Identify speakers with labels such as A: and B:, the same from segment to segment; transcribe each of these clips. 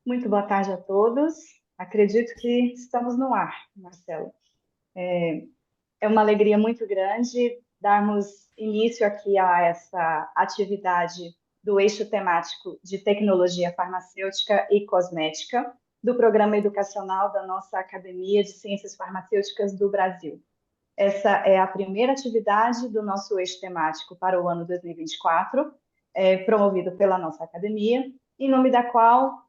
A: Muito boa tarde a todos. Acredito que estamos no ar, Marcelo. É uma alegria muito grande darmos início aqui a essa atividade do eixo temático de tecnologia farmacêutica e cosmética do programa educacional da nossa Academia de Ciências Farmacêuticas do Brasil. Essa é a primeira atividade do nosso eixo temático para o ano 2024, promovido pela nossa academia, em nome da qual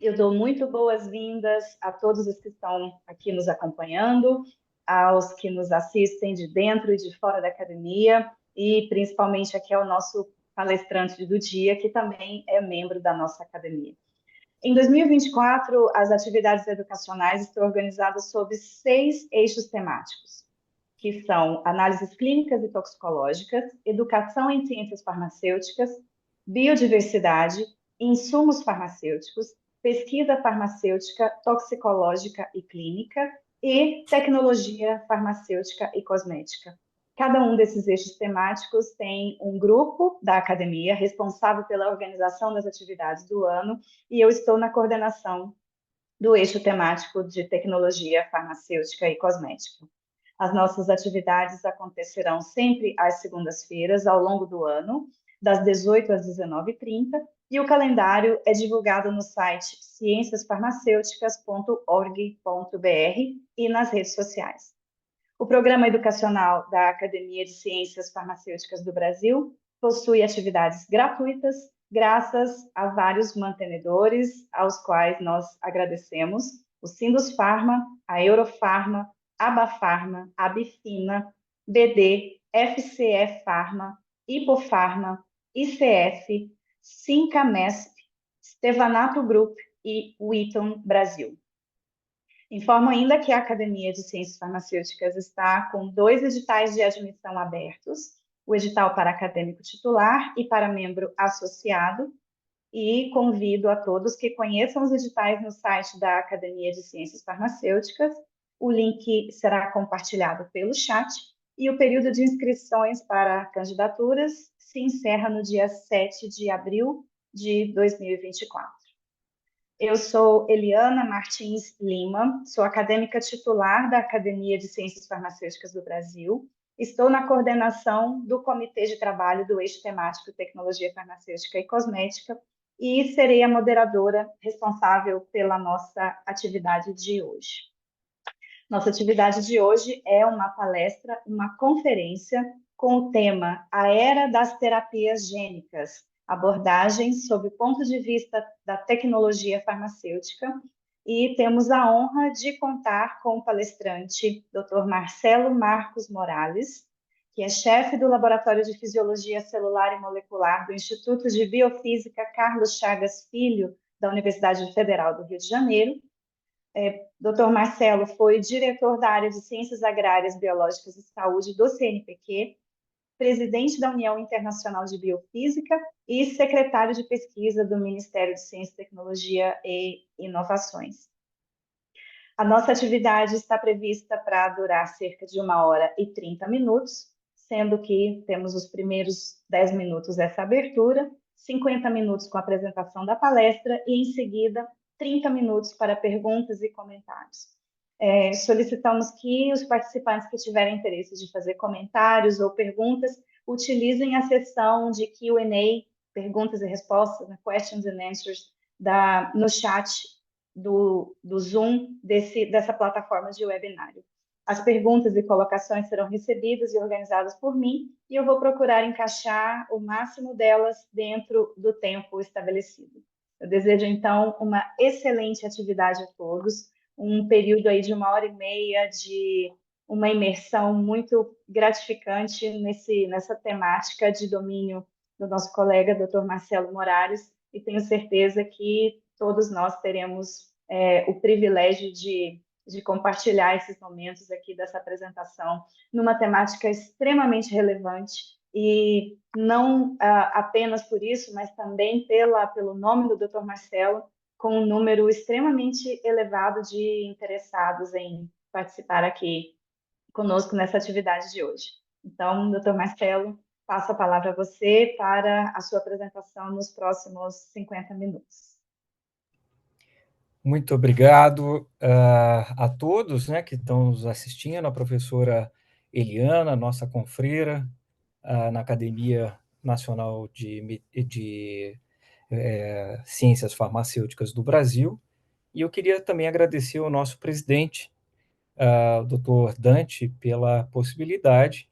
A: eu dou muito boas-vindas a todos os que estão aqui nos acompanhando, aos que nos assistem de dentro e de fora da academia, e principalmente aqui ao nosso palestrante do dia, que também é membro da nossa academia. Em 2024, as atividades educacionais estão organizadas sob 6 eixos temáticos, que são análises clínicas e toxicológicas, educação em ciências farmacêuticas, biodiversidade, insumos farmacêuticos, pesquisa farmacêutica, toxicológica e clínica e tecnologia farmacêutica e cosmética. Cada um desses eixos temáticos tem um grupo da academia responsável pela organização das atividades do ano e eu estou na coordenação do eixo temático de tecnologia farmacêutica e cosmética. As nossas atividades acontecerão sempre às segundas-feiras ao longo do ano, das 18 às 19h30, e o calendário é divulgado no site cienciasfarmacêuticas.org.br e nas redes sociais. O Programa Educacional da Academia de Ciências Farmacêuticas do Brasil possui atividades gratuitas, graças a vários mantenedores, aos quais nós agradecemos: o Sindusfarma, a Eurofarma, Abafarma, Abifina, BD, FCE Farma, Hipofarma, ICF, Sincamesp, Stevanato Group e Wheaton Brasil. Informo ainda que a Academia de Ciências Farmacêuticas está com 2 editais de admissão abertos, o edital para acadêmico titular e para membro associado, e convido a todos que conheçam os editais no site da Academia de Ciências Farmacêuticas. O link será compartilhado pelo chat e o período de inscrições para candidaturas se encerra no dia 7 de abril de 2024. Eu sou Eliana Martins Lima, sou acadêmica titular da Academia de Ciências Farmacêuticas do Brasil. Estou na coordenação do Comitê de Trabalho do Eixo Temático Tecnologia Farmacêutica e Cosmética e serei a moderadora responsável pela nossa atividade de hoje. Nossa atividade de hoje é uma palestra, uma conferência com o tema A Era das Terapias Gênicas, abordagens sob o ponto de vista da tecnologia farmacêutica, e temos a honra de contar com o palestrante Dr. Marcelo Marcos Morales, que é chefe do Laboratório de Fisiologia Celular e Molecular do Instituto de Biofísica Carlos Chagas Filho, da Universidade Federal do Rio de Janeiro. Dr. Marcelo foi diretor da área de Ciências Agrárias, Biológicas e Saúde do CNPq, presidente da União Internacional de Biofísica e secretário de pesquisa do Ministério de Ciência, Tecnologia e Inovações. A nossa atividade está prevista para durar cerca de 1h30, sendo que temos os primeiros 10 minutos essa abertura, 50 minutos com a apresentação da palestra e, em seguida, 30 minutos para perguntas e comentários. Solicitamos que os participantes que tiverem interesse de fazer comentários ou perguntas utilizem a seção de Q&A, perguntas e respostas, questions and answers, no chat do Zoom dessa plataforma de webinário. As perguntas e colocações serão recebidas e organizadas por mim e eu vou procurar encaixar o máximo delas dentro do tempo estabelecido. Eu desejo, então, uma excelente atividade a todos, um período aí de 1h30 de uma imersão muito gratificante nessa temática de domínio do nosso colega, Dr. Marcelo Morales, e tenho certeza que todos nós teremos o privilégio de compartilhar esses momentos aqui dessa apresentação numa temática extremamente relevante e não apenas por isso, mas também pelo nome do Dr. Marcelo, com um número extremamente elevado de interessados em participar aqui conosco nessa atividade de hoje. Então, Dr. Marcelo, passo a palavra a você para a sua apresentação nos próximos 50 minutos.
B: Muito obrigado a todos, né, que estão nos assistindo, a professora Eliana, nossa confreira na Academia Nacional de Ciências Farmacêuticas do Brasil. E eu queria também agradecer ao nosso presidente, o Dr. Dante, pela possibilidade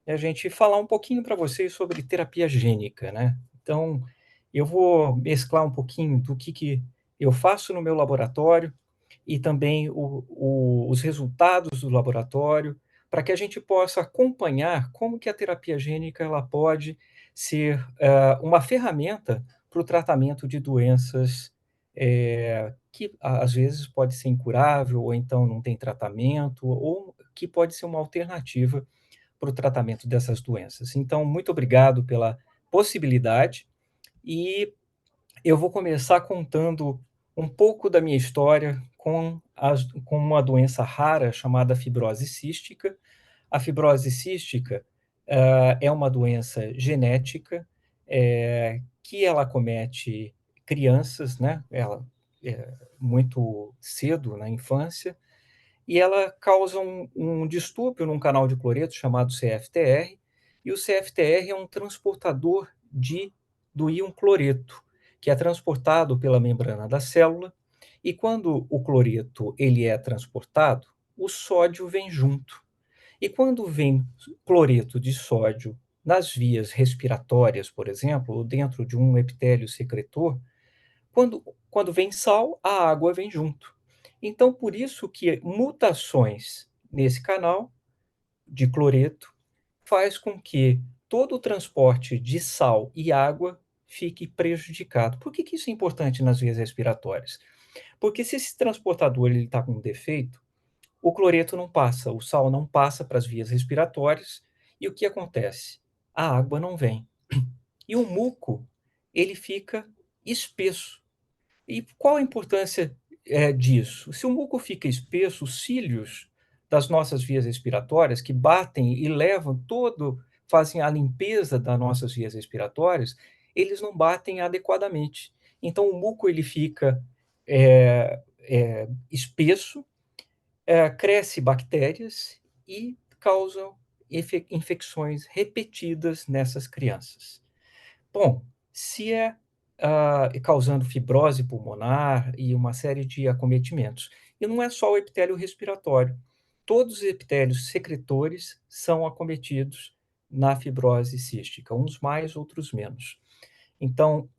B: de a gente falar um pouquinho para vocês sobre terapia gênica, né? Então, eu vou mesclar um pouquinho do que eu faço no meu laboratório e também os resultados do laboratório, para que a gente possa acompanhar como que a terapia gênica ela pode ser uma ferramenta para o tratamento de doenças que às vezes pode ser incurável, ou então não tem tratamento, ou que pode ser uma alternativa para o tratamento dessas doenças. Então, muito obrigado pela possibilidade e eu vou começar contando um pouco da minha história com uma doença rara chamada fibrose cística. A fibrose cística é uma doença genética que ela acomete crianças, né? Ela muito cedo na infância, e ela causa um distúrbio num canal de cloreto chamado CFTR, e o CFTR é um transportador do íon cloreto, que é transportado pela membrana da célula, e quando o cloreto ele é transportado, o sódio vem junto. E quando vem cloreto de sódio nas vias respiratórias, por exemplo, ou dentro de um epitélio secretor, quando vem sal, a água vem junto. Então, por isso que mutações nesse canal de cloreto faz com que todo o transporte de sal e água fique prejudicado. Por que isso é importante nas vias respiratórias? Porque se esse transportador está com um defeito, o cloreto não passa, o sal não passa para as vias respiratórias, e o que acontece? A água não vem. E o muco, ele fica espesso. E qual a importância disso? Se o muco fica espesso, os cílios das nossas vias respiratórias, que batem e levam fazem a limpeza das nossas vias respiratórias, eles não batem adequadamente. Então, o muco ele fica espesso, cresce bactérias e causam infecções repetidas nessas crianças. Bom, se causando fibrose pulmonar e uma série de acometimentos. E não é só o epitélio respiratório. Todos os epitélios secretores são acometidos na fibrose cística, uns mais, outros menos. Então,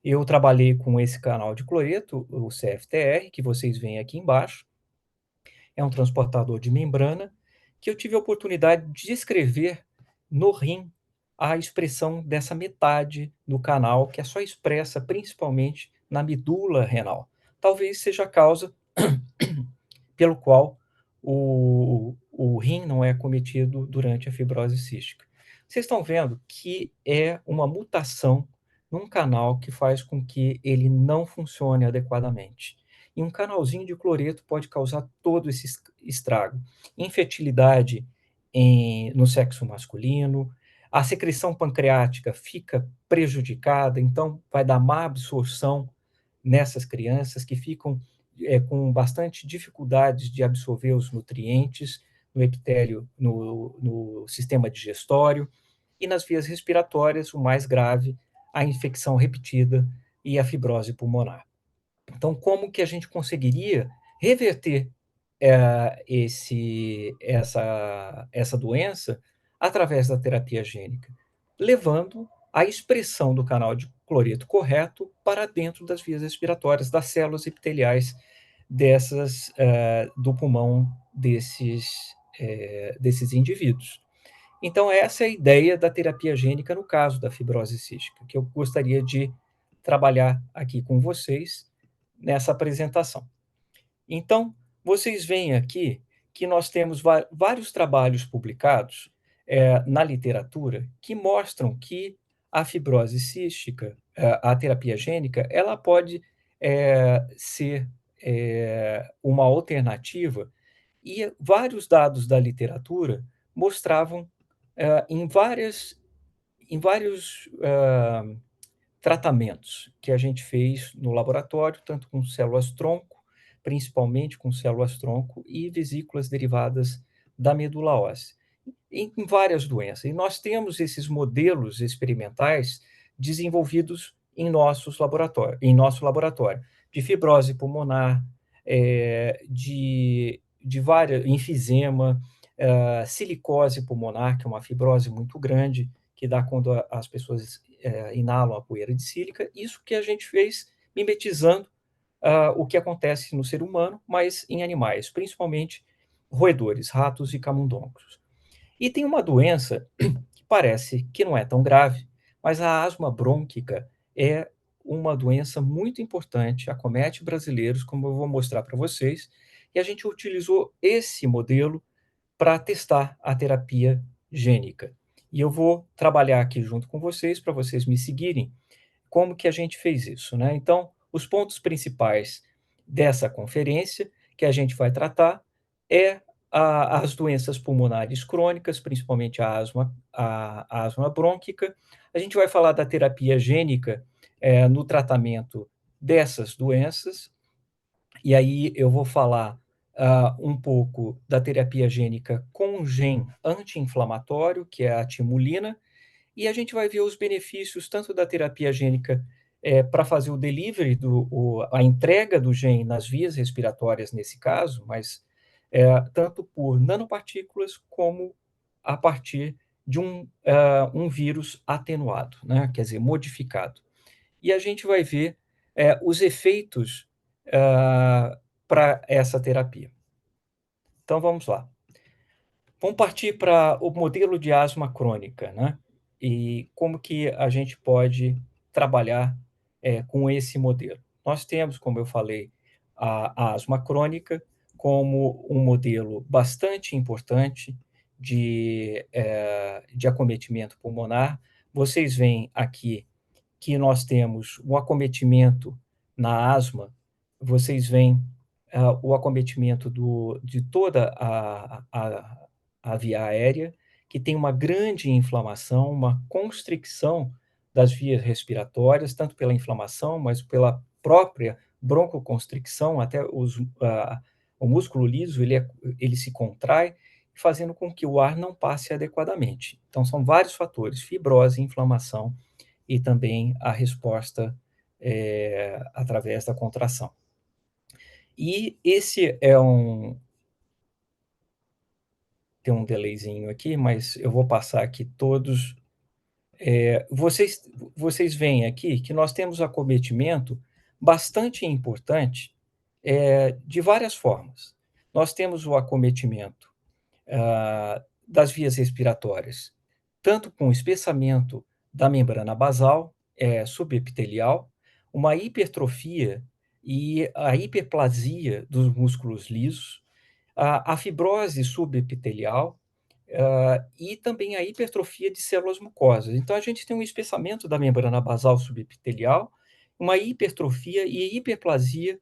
B: eu trabalhei com esse canal de cloreto, o CFTR, que vocês veem aqui embaixo. É um transportador de membrana que eu tive a oportunidade de descrever no rim a expressão dessa metade do canal, que é só expressa principalmente na medula renal. Talvez seja a causa pelo qual o rim não é acometido durante a fibrose cística. Vocês estão vendo que é uma mutação num canal que faz com que ele não funcione adequadamente. E um canalzinho de cloreto pode causar todo esse estrago. Infertilidade no sexo masculino, a secreção pancreática fica prejudicada, então vai dar má absorção nessas crianças que ficam com bastante dificuldades de absorver os nutrientes no epitélio, no sistema digestório, e nas vias respiratórias, o mais grave, a infecção repetida e a fibrose pulmonar. Então, como que a gente conseguiria reverter essa doença através da terapia gênica? Levando a expressão do canal de cloreto correto para dentro das vias respiratórias, das células epiteliais do pulmão desses indivíduos. Então, essa é a ideia da terapia gênica no caso da fibrose cística, que eu gostaria de trabalhar aqui com vocês nessa apresentação. Então, vocês veem aqui que nós temos vários trabalhos publicados na literatura que mostram que a fibrose cística, a terapia gênica, ela pode ser uma alternativa, e vários dados da literatura mostravam em vários tratamentos que a gente fez no laboratório, tanto com células-tronco, principalmente com células-tronco e vesículas derivadas da medula óssea, em várias doenças. E nós temos esses modelos experimentais desenvolvidos em nosso laboratório, de fibrose pulmonar, de várias, enfisema, silicose pulmonar, que é uma fibrose muito grande, que dá quando as pessoas inalam a poeira de sílica. Isso que a gente fez mimetizando o que acontece no ser humano, mas em animais, principalmente roedores, ratos e camundongos. E tem uma doença que parece que não é tão grave, mas a asma brônquica é uma doença muito importante, acomete brasileiros, como eu vou mostrar para vocês, e a gente utilizou esse modelo para testar a terapia gênica. E eu vou trabalhar aqui junto com vocês, para vocês me seguirem, como que a gente fez isso, né? Então, os pontos principais dessa conferência que a gente vai tratar é as doenças pulmonares crônicas, principalmente a asma brônquica. A gente vai falar da terapia gênica no tratamento dessas doenças, e aí eu vou falar um pouco da terapia gênica com gene anti-inflamatório, que é a timulina, e a gente vai ver os benefícios tanto da terapia gênica para fazer o delivery, a entrega do gene nas vias respiratórias, nesse caso, mas tanto por nanopartículas como a partir de um vírus atenuado, né? Quer dizer, modificado. E a gente vai ver os efeitos para essa terapia. Então, vamos lá. Vamos partir para o modelo de asma crônica, né? E como que a gente pode trabalhar com esse modelo. Nós temos, como eu falei, a asma crônica como um modelo bastante importante de acometimento pulmonar. Vocês veem aqui que nós temos um acometimento na asma, vocês veem o acometimento de toda a via aérea, que tem uma grande inflamação, uma constricção das vias respiratórias, tanto pela inflamação, mas pela própria broncoconstricção, até o músculo liso ele se contrai, fazendo com que o ar não passe adequadamente. Então, são vários fatores: fibrose, inflamação e também a resposta através da contração. E esse tem um delayzinho aqui, mas eu vou passar aqui todos. Vocês veem aqui que nós temos acometimento bastante importante de várias formas. Nós temos o acometimento das vias respiratórias, tanto com espessamento da membrana basal, subepitelial, uma hipertrofia e a hiperplasia dos músculos lisos, a fibrose subepitelial, e também a hipertrofia de células mucosas. Então, a gente tem um espessamento da membrana basal subepitelial, uma hipertrofia e hiperplasia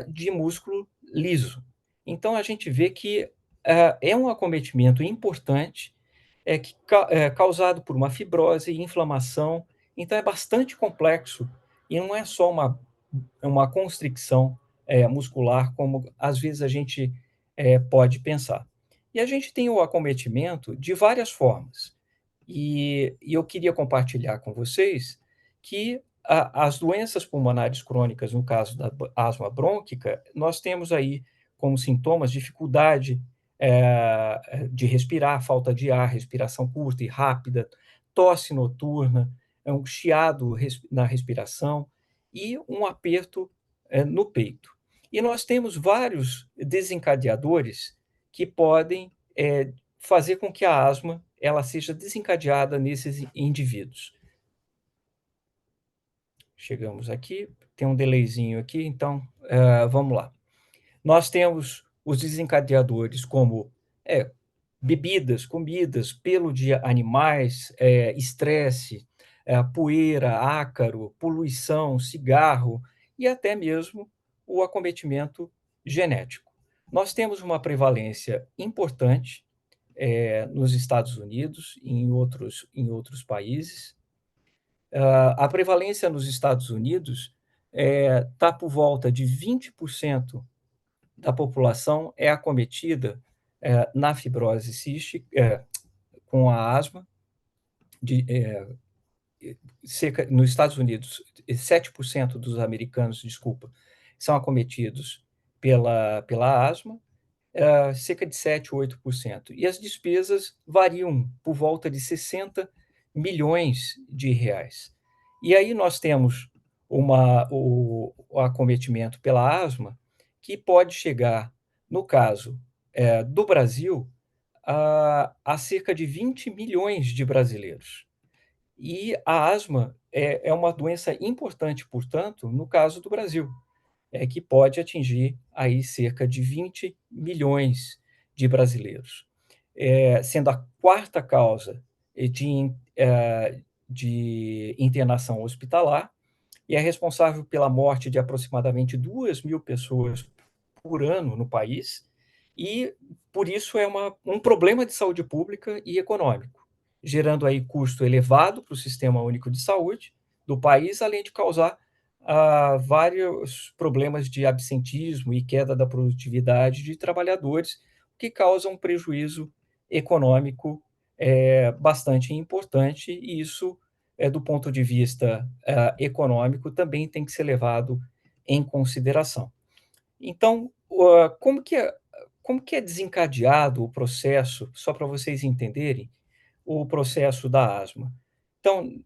B: de músculo liso. Então, a gente vê que é um acometimento importante, causado por uma fibrose e inflamação. Então, é bastante complexo e não é só uma constricção muscular, como às vezes a gente pode pensar. E a gente tem o acometimento de várias formas. E eu queria compartilhar com vocês que as doenças pulmonares crônicas, no caso da asma brônquica, nós temos aí como sintomas dificuldade de respirar, falta de ar, respiração curta e rápida, tosse noturna, um chiado na respiração e um aperto no peito. E nós temos vários desencadeadores que podem fazer com que a asma ela seja desencadeada nesses indivíduos. Chegamos aqui, tem um delayzinho aqui, então vamos lá. Nós temos os desencadeadores como bebidas, comidas, pelo de animais, estresse, poeira, ácaro, poluição, cigarro e até mesmo o acometimento genético. Nós temos uma prevalência importante nos Estados Unidos e em outros países. A prevalência nos Estados Unidos está por volta de 20% da população é acometida na fibrose cística, com a asma, nos Estados Unidos, 7% dos americanos, desculpa, são acometidos pela asma, cerca de 7 ou 8%. E as despesas variam por volta de 60 milhões de reais. E aí nós temos o acometimento pela asma, que pode chegar, no caso do Brasil, a cerca de 20 milhões de brasileiros. E a asma é uma doença importante, portanto, no caso do Brasil, que pode atingir aí cerca de 20 milhões de brasileiros, sendo a quarta causa de internação hospitalar e é responsável pela morte de aproximadamente 2.000 pessoas por ano no país, e por isso é um problema de saúde pública e econômico, gerando aí custo elevado para o Sistema Único de Saúde do país, além de causar vários problemas de absentismo e queda da produtividade de trabalhadores, que causam um prejuízo econômico bastante importante, e isso, do ponto de vista econômico, também tem que ser levado em consideração. Então, como que é desencadeado o processo, só para vocês entenderem, o processo da asma? Então,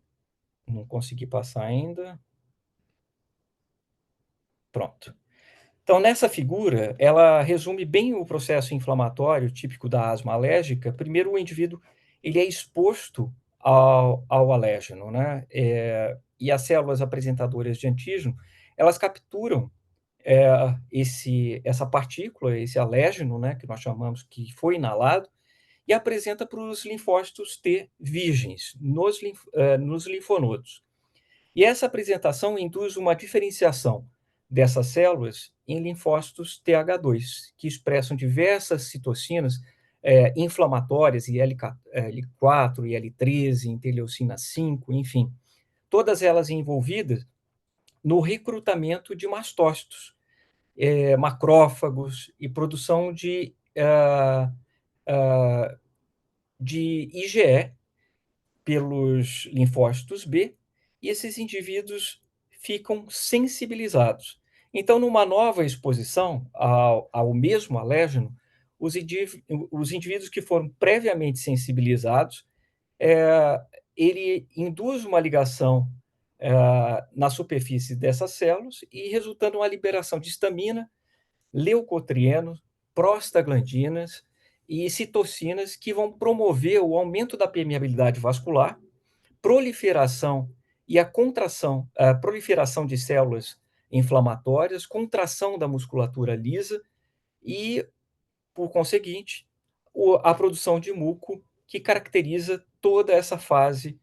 B: não consegui passar ainda. Pronto. Então, nessa figura, ela resume bem o processo inflamatório típico da asma alérgica. Primeiro, o indivíduo ele é exposto ao alérgeno, né? E as células apresentadoras de antígeno, elas capturam essa partícula, esse alérgeno, né, que nós chamamos que foi inalado, e apresenta para os linfócitos T virgens nos linfonodos. E essa apresentação induz uma diferenciação dessas células em linfócitos TH2, que expressam diversas citocinas inflamatórias, IL-4, IL-13, interleucina 5, enfim, todas elas envolvidas no recrutamento de mastócitos, macrófagos e produção de IgE pelos linfócitos B, e esses indivíduos ficam sensibilizados. Então, numa nova exposição ao mesmo alérgeno, os indivíduos que foram previamente sensibilizados, ele induz uma ligação na superfície dessas células e resultando uma liberação de histamina, leucotrienos, prostaglandinas e citocinas que vão promover o aumento da permeabilidade vascular, proliferação e a proliferação de células inflamatórias, contração da musculatura lisa e, por conseguinte, a produção de muco, que caracteriza toda essa fase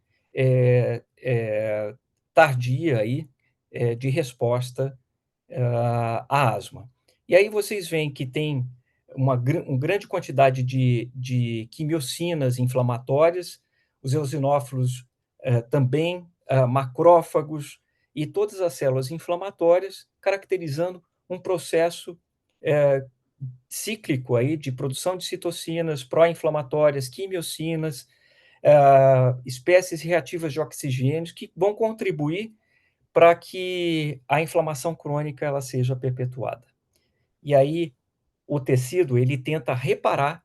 B: tardia aí, de resposta à asma. E aí vocês veem que tem uma grande quantidade de quimiocinas inflamatórias, os eosinófilos também, macrófagos e todas as células inflamatórias, caracterizando um processo cíclico aí de produção de citocinas pró-inflamatórias, quimiocinas, espécies reativas de oxigênio que vão contribuir para que a inflamação crônica ela seja perpetuada. E aí o tecido ele tenta reparar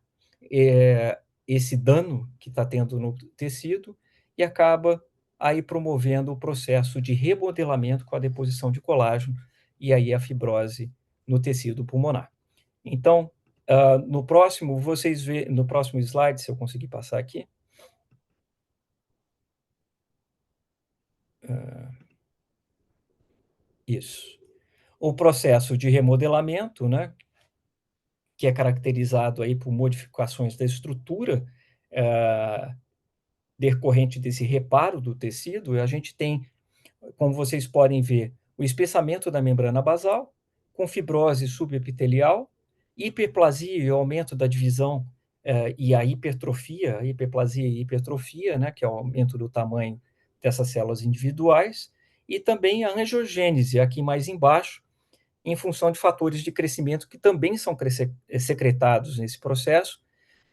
B: esse dano que está tendo no tecido e acaba aí promovendo o processo de remodelamento com a deposição de colágeno e aí a fibrose no tecido pulmonar. Então, no próximo slide, se eu conseguir passar aqui. Isso. O processo de remodelamento, né, que é caracterizado aí por modificações da estrutura decorrente desse reparo do tecido, a gente tem, como vocês podem ver, o espessamento da membrana basal, com fibrose subepitelial, hiperplasia e aumento da divisão e a hiperplasia e hipertrofia, né, que é o aumento do tamanho dessas células individuais, e também a angiogênese, aqui mais embaixo, em função de fatores de crescimento que também são secretados nesse processo,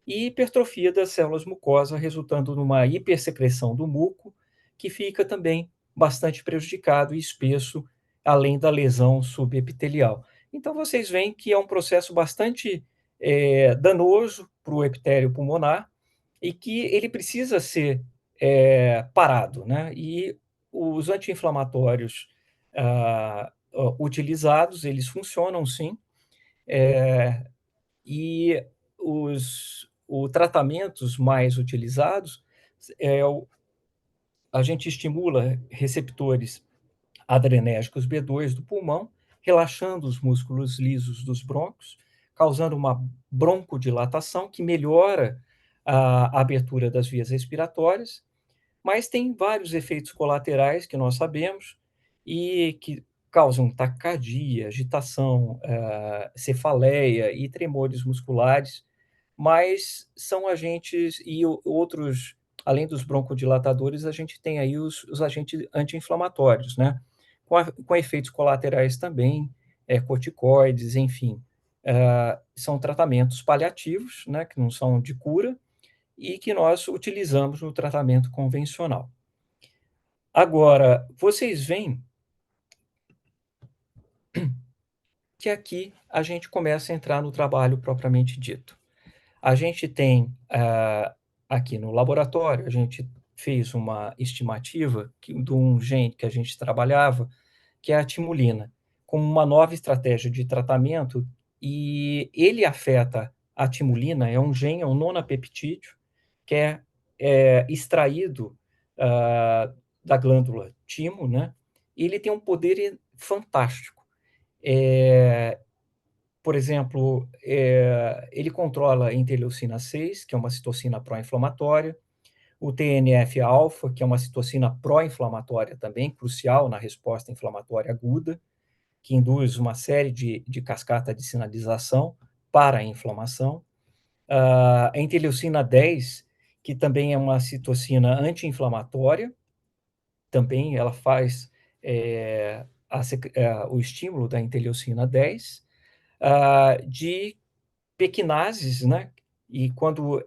B: e hipertrofia das células mucosas, resultando numa hipersecreção do muco, que fica também bastante prejudicado e espesso, além da lesão subepitelial. Então, vocês veem que é um processo bastante danoso para o epitélio pulmonar e que ele precisa ser parado, né? E os anti-inflamatórios utilizados, eles funcionam sim, e os tratamentos mais utilizados, a gente estimula receptores adrenérgicos B2 do pulmão, relaxando os músculos lisos dos brônquios, causando uma broncodilatação que melhora a abertura das vias respiratórias, mas tem vários efeitos colaterais que nós sabemos e que causam taquicardia, agitação, cefaleia e tremores musculares, mas são agentes e outros, além dos broncodilatadores, a gente tem aí os agentes anti-inflamatórios, né? Com efeitos colaterais também, corticoides, enfim. São tratamentos paliativos, né, que não são de cura, e que nós utilizamos no tratamento convencional. Agora, vocês veem que aqui a gente começa a entrar no trabalho propriamente dito. A gente tem, aqui no laboratório, a gente fez uma estimativa de um gene que a gente trabalhava, que é a timulina, como uma nova estratégia de tratamento, e ele afeta a timulina, é um gene, é um nonapeptídeo, que é extraído da glândula timo, né? E ele tem um poder fantástico. Por exemplo, ele controla a interleucina 6, que é uma citocina pró-inflamatória, o TNF-alfa, que é uma citocina pró-inflamatória também, crucial na resposta inflamatória aguda, que induz uma série de cascata de sinalização para a inflamação. A interleucina 10, que também é uma citocina anti-inflamatória, também ela faz o estímulo da interleucina 10, de pequinases, né? E quando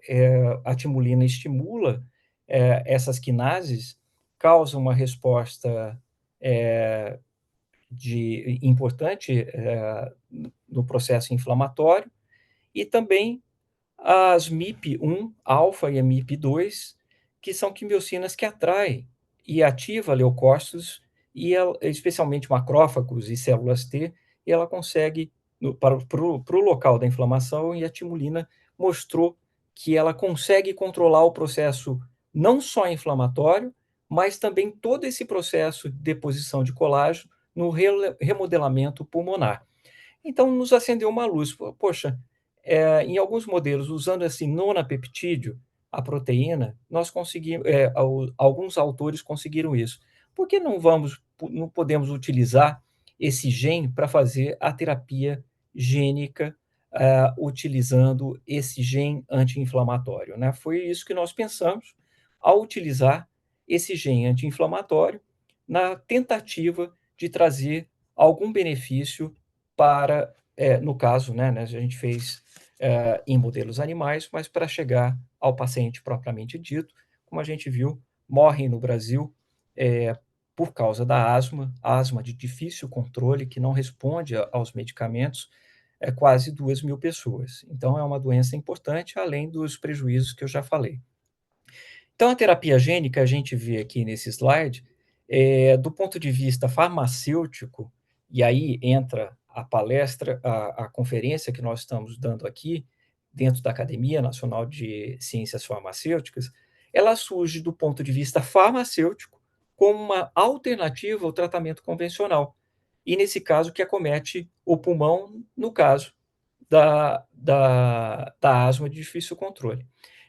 B: a timulina estimula essas quinases, causa uma resposta importante no processo inflamatório, e também as MIP-1 alfa e a MIP-2, que são quimiocinas que atraem e ativam leucócitos, e especialmente macrófagos e células T, e ela consegue, para o local da inflamação, e a timulina mostrou que ela consegue controlar o processo não só inflamatório, mas também todo esse processo de deposição de colágeno no remodelamento pulmonar. Então, nos acendeu uma luz. Poxa, em alguns modelos, usando esse nonapeptídeo, a proteína, nós conseguimos, alguns autores conseguiram isso. Por que não podemos utilizar esse gene para fazer a terapia gênica, utilizando esse gene anti-inflamatório, né? Foi isso que nós pensamos ao utilizar esse gene anti-inflamatório na tentativa de trazer algum benefício para, no caso, né, a gente fez em modelos animais, mas para chegar ao paciente propriamente dito, como a gente viu, morrem no Brasil por causa da asma de difícil controle, que não responde aos medicamentos, quase 2.000 pessoas. Então, é uma doença importante, além dos prejuízos que eu já falei. Então, a terapia gênica, a gente vê aqui nesse slide, do ponto de vista farmacêutico, e aí entra a palestra, a conferência que nós estamos dando aqui, dentro da Academia Nacional de Ciências Farmacêuticas, ela surge do ponto de vista farmacêutico como uma alternativa ao tratamento convencional. E, nesse caso, que acomete o pulmão, no caso da asma de difícil controle.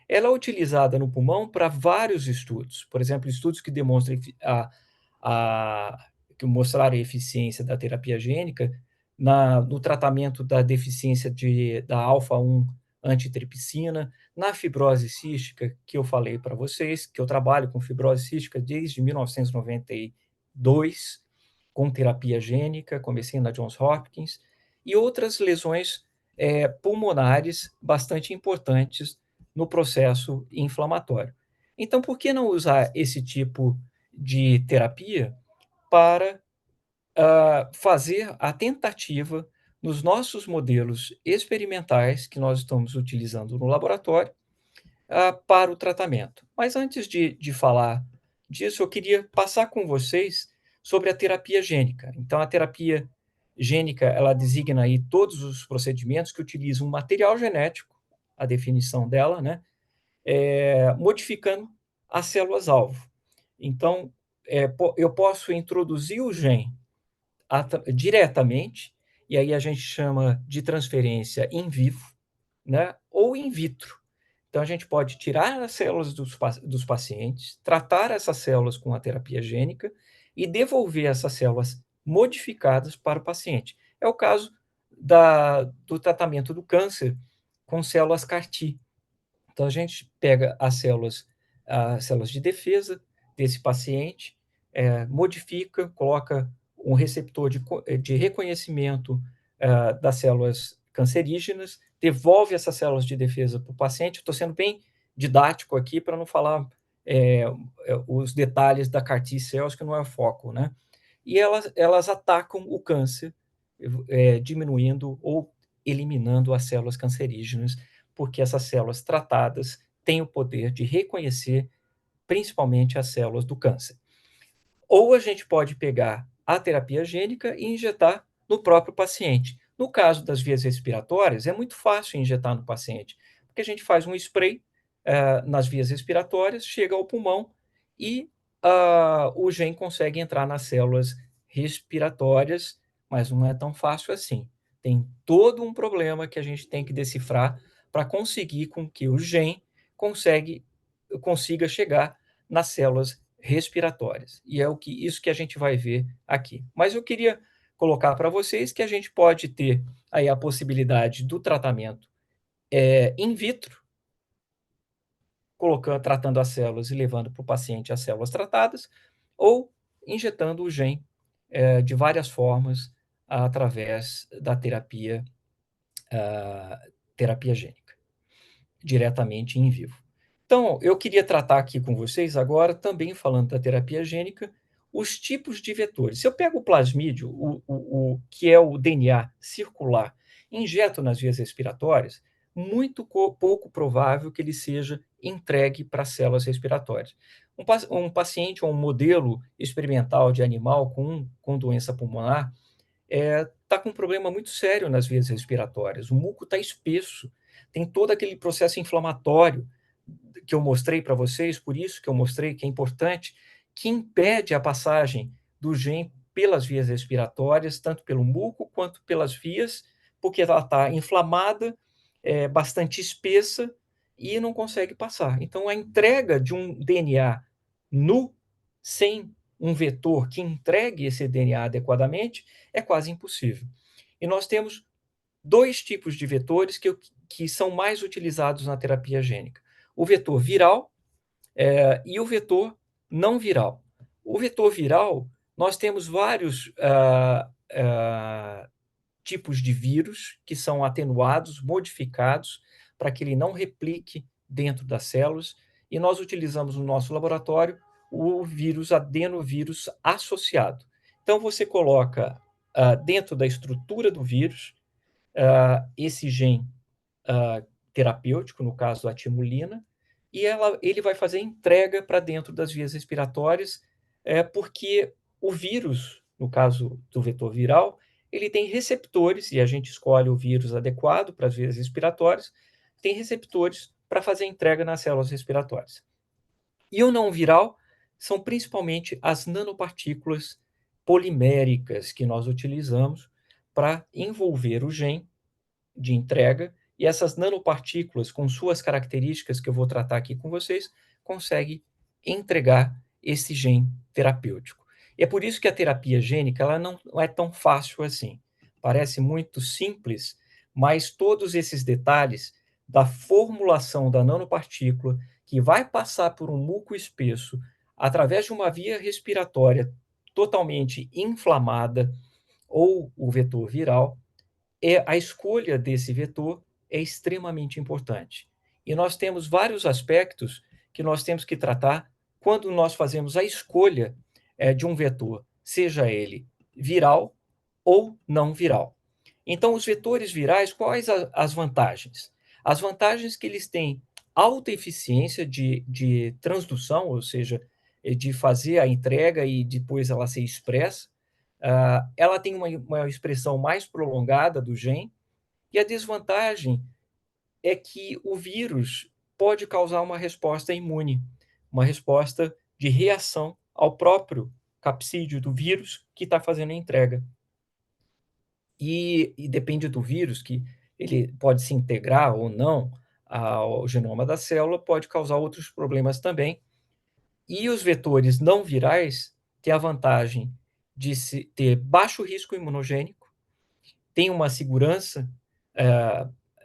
B: Ela é utilizada no pulmão para vários estudos, por exemplo, estudos que demonstram que mostraram a eficiência da terapia gênica no tratamento da deficiência da alfa-1 antitripsina. Na fibrose cística, que eu falei para vocês, que eu trabalho com fibrose cística desde 1992, com terapia gênica, comecei na Johns Hopkins, e outras lesões pulmonares bastante importantes no processo inflamatório. Então, por que não usar esse tipo de terapia para fazer a tentativa nos nossos modelos experimentais que nós estamos utilizando no laboratório para o tratamento? Mas antes de falar disso, eu queria passar com vocês sobre a terapia gênica. Então, a terapia gênica, ela designa aí todos os procedimentos que utilizam um material genético, a definição dela, né, modificando as células-alvo. Então, eu posso introduzir o gene diretamente, e aí a gente chama de transferência in vivo, né, ou in vitro. Então, a gente pode tirar as células dos pacientes, tratar essas células com a terapia gênica e devolver essas células modificadas para o paciente. É o caso do tratamento do câncer com células CAR-T. Então, a gente pega as células de defesa desse paciente, modifica, coloca um receptor de reconhecimento das células cancerígenas, devolve essas células de defesa para o paciente. Estou sendo bem didático aqui para não falar os detalhes da CAR-T cells, que não é o foco, né? E elas atacam o câncer, diminuindo ou eliminando as células cancerígenas, porque essas células tratadas têm o poder de reconhecer principalmente as células do câncer. Ou a gente pode pegar a terapia gênica e injetar no próprio paciente. No caso das vias respiratórias, é muito fácil injetar no paciente, porque a gente faz um spray nas vias respiratórias, chega ao pulmão e o gene consegue entrar nas células respiratórias, mas não é tão fácil assim. Tem todo um problema que a gente tem que decifrar para conseguir com que o gene consiga chegar nas células respiratórias. E é isso que a gente vai ver aqui. Mas eu queria colocar para vocês que a gente pode ter aí a possibilidade do tratamento in vitro, tratando as células e levando para o paciente as células tratadas, ou injetando o gene de várias formas através da terapia gênica, diretamente em vivo. Então, eu queria tratar aqui com vocês agora, também falando da terapia gênica, os tipos de vetores. Se eu pego o plasmídio, que é o DNA circular, injeto nas vias respiratórias, muito pouco provável que ele seja entregue para as células respiratórias. Um paciente ou um modelo experimental de animal com doença pulmonar está com um problema muito sério nas vias respiratórias. O muco está espesso, tem todo aquele processo inflamatório que eu mostrei para vocês, por isso que eu mostrei que é importante, que impede a passagem do gene pelas vias respiratórias, tanto pelo muco quanto pelas vias, porque ela está inflamada, bastante espessa e não consegue passar. Então, a entrega de um DNA nu, sem um vetor que entregue esse DNA adequadamente, é quase impossível. E nós temos dois tipos de vetores que são mais utilizados na terapia gênica: o vetor viral e o vetor não viral. O vetor viral, nós temos vários tipos de vírus que são atenuados, modificados, para que ele não replique dentro das células, e nós utilizamos no nosso laboratório o vírus adenovírus associado. Então, você coloca dentro da estrutura do vírus esse gene terapêutico, no caso a timulina, e ele vai fazer entrega para dentro das vias respiratórias, porque o vírus, no caso do vetor viral, ele tem receptores, e a gente escolhe o vírus adequado para as vias respiratórias, tem receptores para fazer entrega nas células respiratórias. E o não viral são principalmente as nanopartículas poliméricas que nós utilizamos para envolver o gene de entrega, e essas nanopartículas, com suas características que eu vou tratar aqui com vocês, conseguem entregar esse gene terapêutico. E é por isso que a terapia gênica ela não é tão fácil assim. Parece muito simples, mas todos esses detalhes da formulação da nanopartícula, que vai passar por um muco espesso, através de uma via respiratória totalmente inflamada, ou o vetor viral, a escolha desse vetor é extremamente importante. E nós temos vários aspectos que nós temos que tratar quando nós fazemos a escolha de um vetor, seja ele viral ou não viral. Então, os vetores virais, quais as vantagens? As vantagens que eles têm alta eficiência de transdução, ou seja, de fazer a entrega e depois ela ser expressa. Ela tem uma expressão mais prolongada do gene, e a desvantagem é que o vírus pode causar uma resposta imune, uma resposta de reação ao próprio capsídeo do vírus que está fazendo a entrega. E depende do vírus, que ele pode se integrar ou não ao genoma da célula, pode causar outros problemas também. E os vetores não virais têm a vantagem de ter baixo risco imunogênico, tem uma segurança,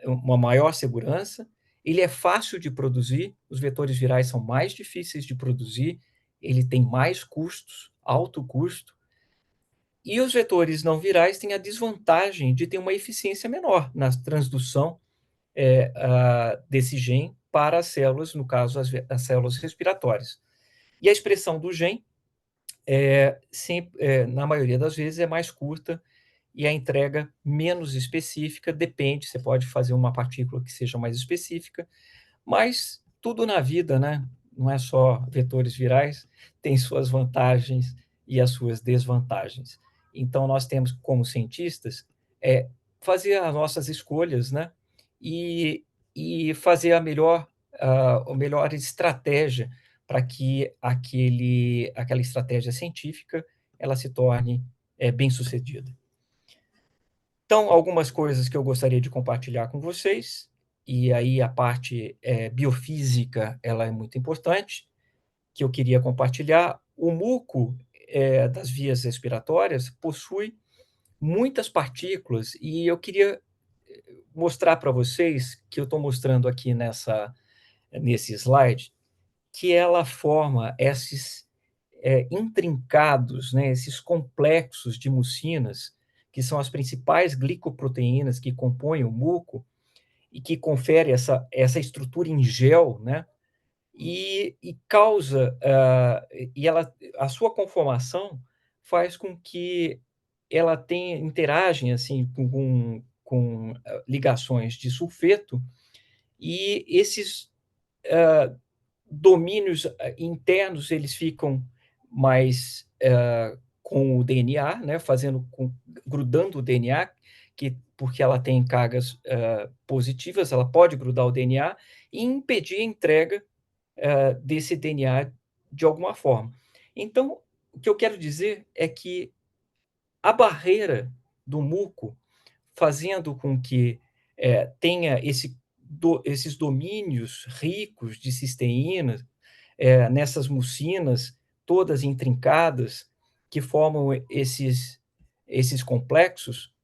B: uma maior segurança, ele é fácil de produzir, os vetores virais são mais difíceis de produzir, ele tem mais custos, alto custo, e os vetores não virais têm a desvantagem de ter uma eficiência menor na transdução desse gene para as células, no caso, as células respiratórias. E a expressão do gene, na maioria das vezes, é mais curta e a entrega menos específica, depende, você pode fazer uma partícula que seja mais específica, mas tudo na vida, né? Não é só vetores virais, tem suas vantagens e as suas desvantagens. Então, nós temos, como cientistas, fazer as nossas escolhas, né? E fazer a melhor estratégia para que aquela estratégia científica ela se torne bem-sucedida. Então, algumas coisas que eu gostaria de compartilhar com vocês, e aí a parte biofísica ela é muito importante, que eu queria compartilhar. O muco das vias respiratórias possui muitas partículas, e eu queria mostrar para vocês, que eu estou mostrando aqui nesse slide, que ela forma esses intrincados, né, esses complexos de mucinas, que são as principais glicoproteínas que compõem o muco e que confere essa estrutura em gel, né, e causa, a sua conformação faz com que ela interagem assim, com ligações de sulfeto, e esses domínios internos eles ficam mais com o DNA, né, grudando o DNA, porque ela tem cargas positivas, ela pode grudar o DNA e impedir a entrega desse DNA de alguma forma. Então, o que eu quero dizer é que a barreira do muco, fazendo com que tenha esses domínios ricos de cisteína, nessas mucinas todas intrincadas que formam esses complexos,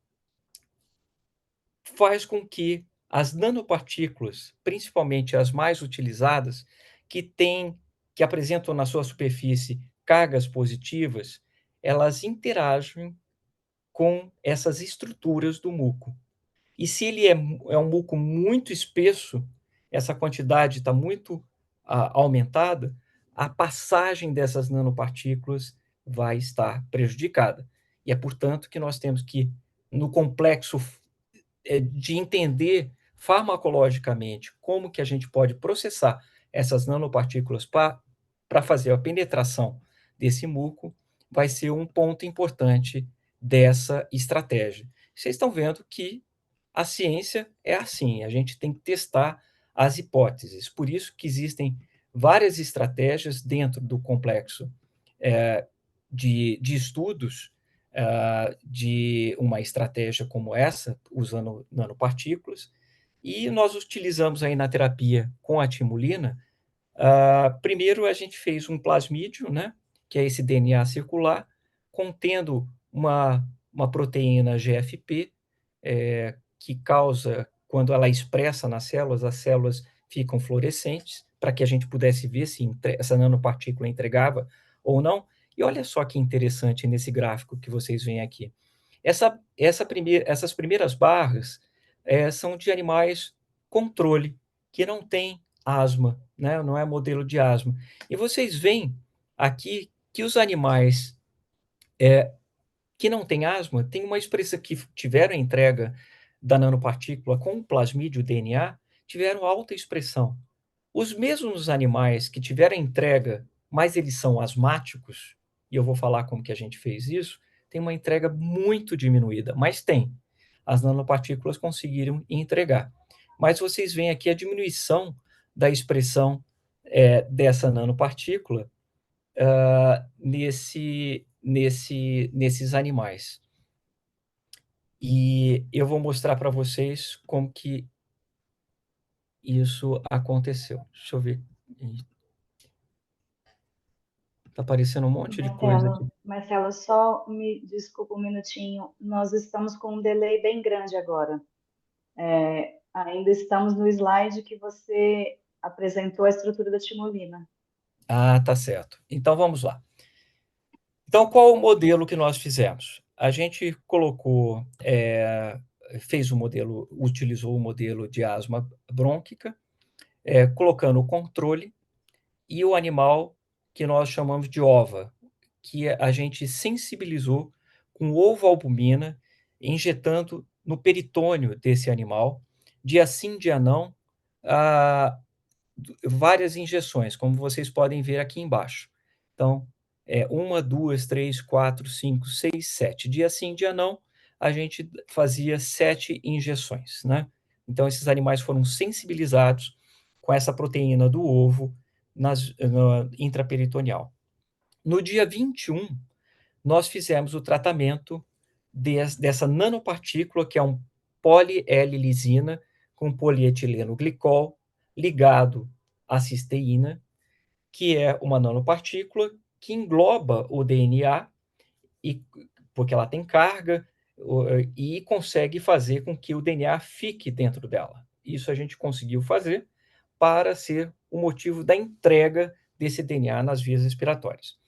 B: faz com que as nanopartículas, principalmente as mais utilizadas, que apresentam na sua superfície cargas positivas, elas interagem com essas estruturas do muco. E se ele é um muco muito espesso, essa quantidade está muito aumentada, a passagem dessas nanopartículas vai estar prejudicada. E é, portanto, que nós temos que, no complexo de entender farmacologicamente como que a gente pode processar essas nanopartículas para fazer a penetração desse muco, vai ser um ponto importante dessa estratégia. Vocês estão vendo que a ciência é assim, a gente tem que testar as hipóteses. Por isso que existem várias estratégias dentro do complexo de estudos de uma estratégia como essa, usando nanopartículas, e nós utilizamos aí na terapia com a timulina. Primeiro, a gente fez um plasmídio, né, que é esse DNA circular, contendo uma proteína GFP, que causa quando ela expressa nas células, as células ficam fluorescentes, para que a gente pudesse ver se essa nanopartícula entregava ou não. E olha só que interessante nesse gráfico que vocês veem aqui. Essas primeiras barras são de animais controle, que não têm asma, né? Não é modelo de asma. E vocês veem aqui que os animais que não têm asma têm uma expressão que tiveram entrega da nanopartícula com o plasmídio DNA, tiveram alta expressão. Os mesmos animais que tiveram entrega, mas eles são asmáticos, e eu vou falar como que a gente fez isso, tem uma entrega muito diminuída, mas tem. As nanopartículas conseguiram entregar. Mas vocês veem aqui a diminuição da expressão dessa nanopartícula nesses animais. E eu vou mostrar para vocês como que isso aconteceu. Deixa eu ver. Está aparecendo um monte de coisa aqui.
A: Marcelo, só me desculpa um minutinho. Nós estamos com um delay bem grande agora. Ainda estamos no slide que você apresentou a estrutura da timolina.
B: Ah, tá certo. Então vamos lá. Então, qual o modelo que nós fizemos? A gente fez o modelo, utilizou o modelo de asma brônquica, colocando o controle e o animal que nós chamamos de ova, que a gente sensibilizou com ovo-albumina, injetando no peritônio desse animal, dia sim, dia não, várias injeções, como vocês podem ver aqui embaixo. Então, 1, 2, 3, 4, 5, 6, 7. Dia sim, dia não, a gente fazia 7 injeções, né? Então, esses animais foram sensibilizados com essa proteína do ovo na intraperitoneal. No dia 21, nós fizemos o tratamento dessa nanopartícula, que é um poli-L-lisina com polietileno glicol ligado à cisteína, que é uma nanopartícula que engloba o DNA, porque ela tem carga, e consegue fazer com que o DNA fique dentro dela. Isso a gente conseguiu fazer para ser o motivo da entrega desse DNA nas vias respiratórias.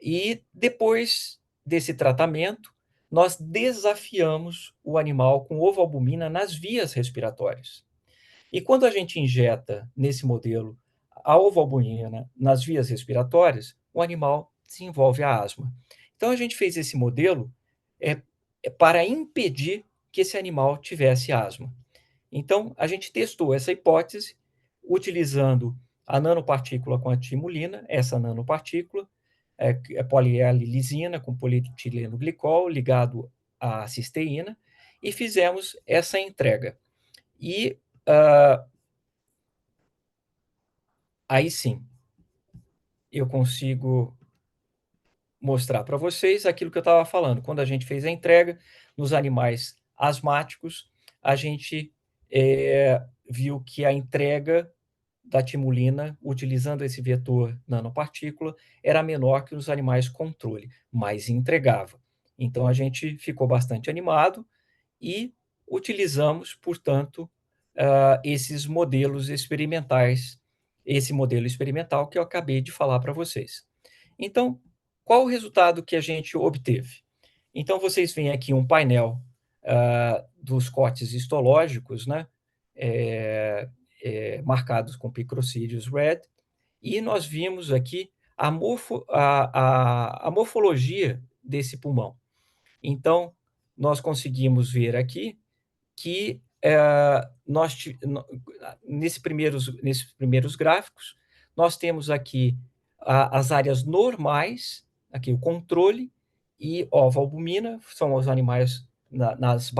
B: E depois desse tratamento, nós desafiamos o animal com ovoalbumina nas vias respiratórias. E quando a gente injeta nesse modelo a ovoalbumina nas vias respiratórias, o animal desenvolve a asma. Então a gente fez esse modelo para impedir que esse animal tivesse asma. Então a gente testou essa hipótese utilizando a nanopartícula com a timulina, essa nanopartícula, polilisina com polietileno glicol ligado à cisteína, e fizemos essa entrega. E aí sim, eu consigo mostrar para vocês aquilo que eu estava falando. Quando a gente fez a entrega nos animais asmáticos, a gente viu que a entrega da timulina, utilizando esse vetor nanopartícula, era menor que nos animais controle, mas entregava. Então, a gente ficou bastante animado e utilizamos, portanto, esses modelos experimentais, esse modelo experimental que eu acabei de falar para vocês. Então, qual o resultado que a gente obteve? Então, vocês veem aqui um painel dos cortes histológicos, né, marcados com picrocídios red, e nós vimos aqui a morfologia desse pulmão. Então, nós conseguimos ver aqui que nesses primeiros gráficos, nós temos aqui as áreas normais, aqui o controle e ovoalbumina, são os animais nas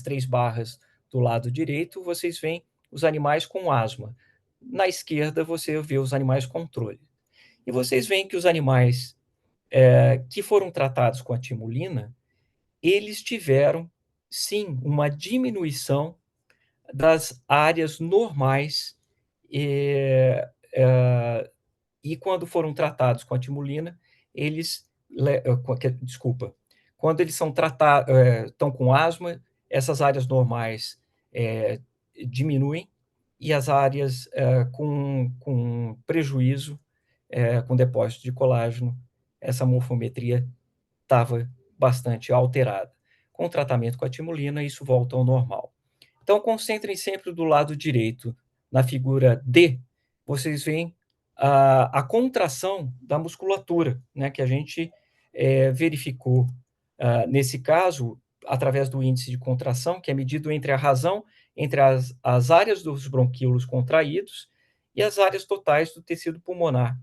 B: 3 barras do lado direito, vocês veem os animais com asma. Na esquerda, você vê os animais controle. E vocês veem que os animais que foram tratados com a timulina, eles tiveram, sim, uma diminuição das áreas normais e quando foram tratados com a timulina, quando eles estão com asma, essas áreas normais diminuem, e as áreas com prejuízo, com depósito de colágeno, essa morfometria estava bastante alterada. Com o tratamento com a timulina, isso volta ao normal. Então, concentrem sempre do lado direito. Na figura D, vocês veem a contração da musculatura, né, que a gente verificou, nesse caso, através do índice de contração, que é medido entre a razão, entre as áreas dos bronquíolos contraídos e as áreas totais do tecido pulmonar,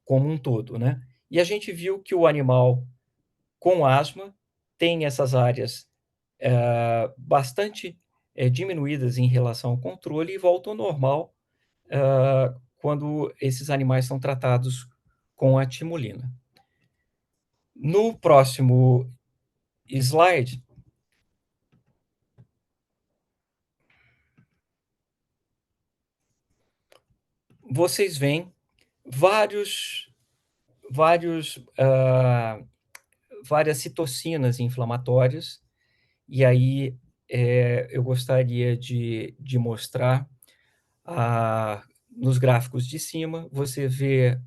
B: como um todo, né? E a gente viu que o animal com asma tem essas áreas bastante diminuídas em relação ao controle e voltam ao normal quando esses animais são tratados com a timulina. No próximo slide, vocês veem várias citocinas inflamatórias, e aí eu gostaria de mostrar nos gráficos de cima, você vê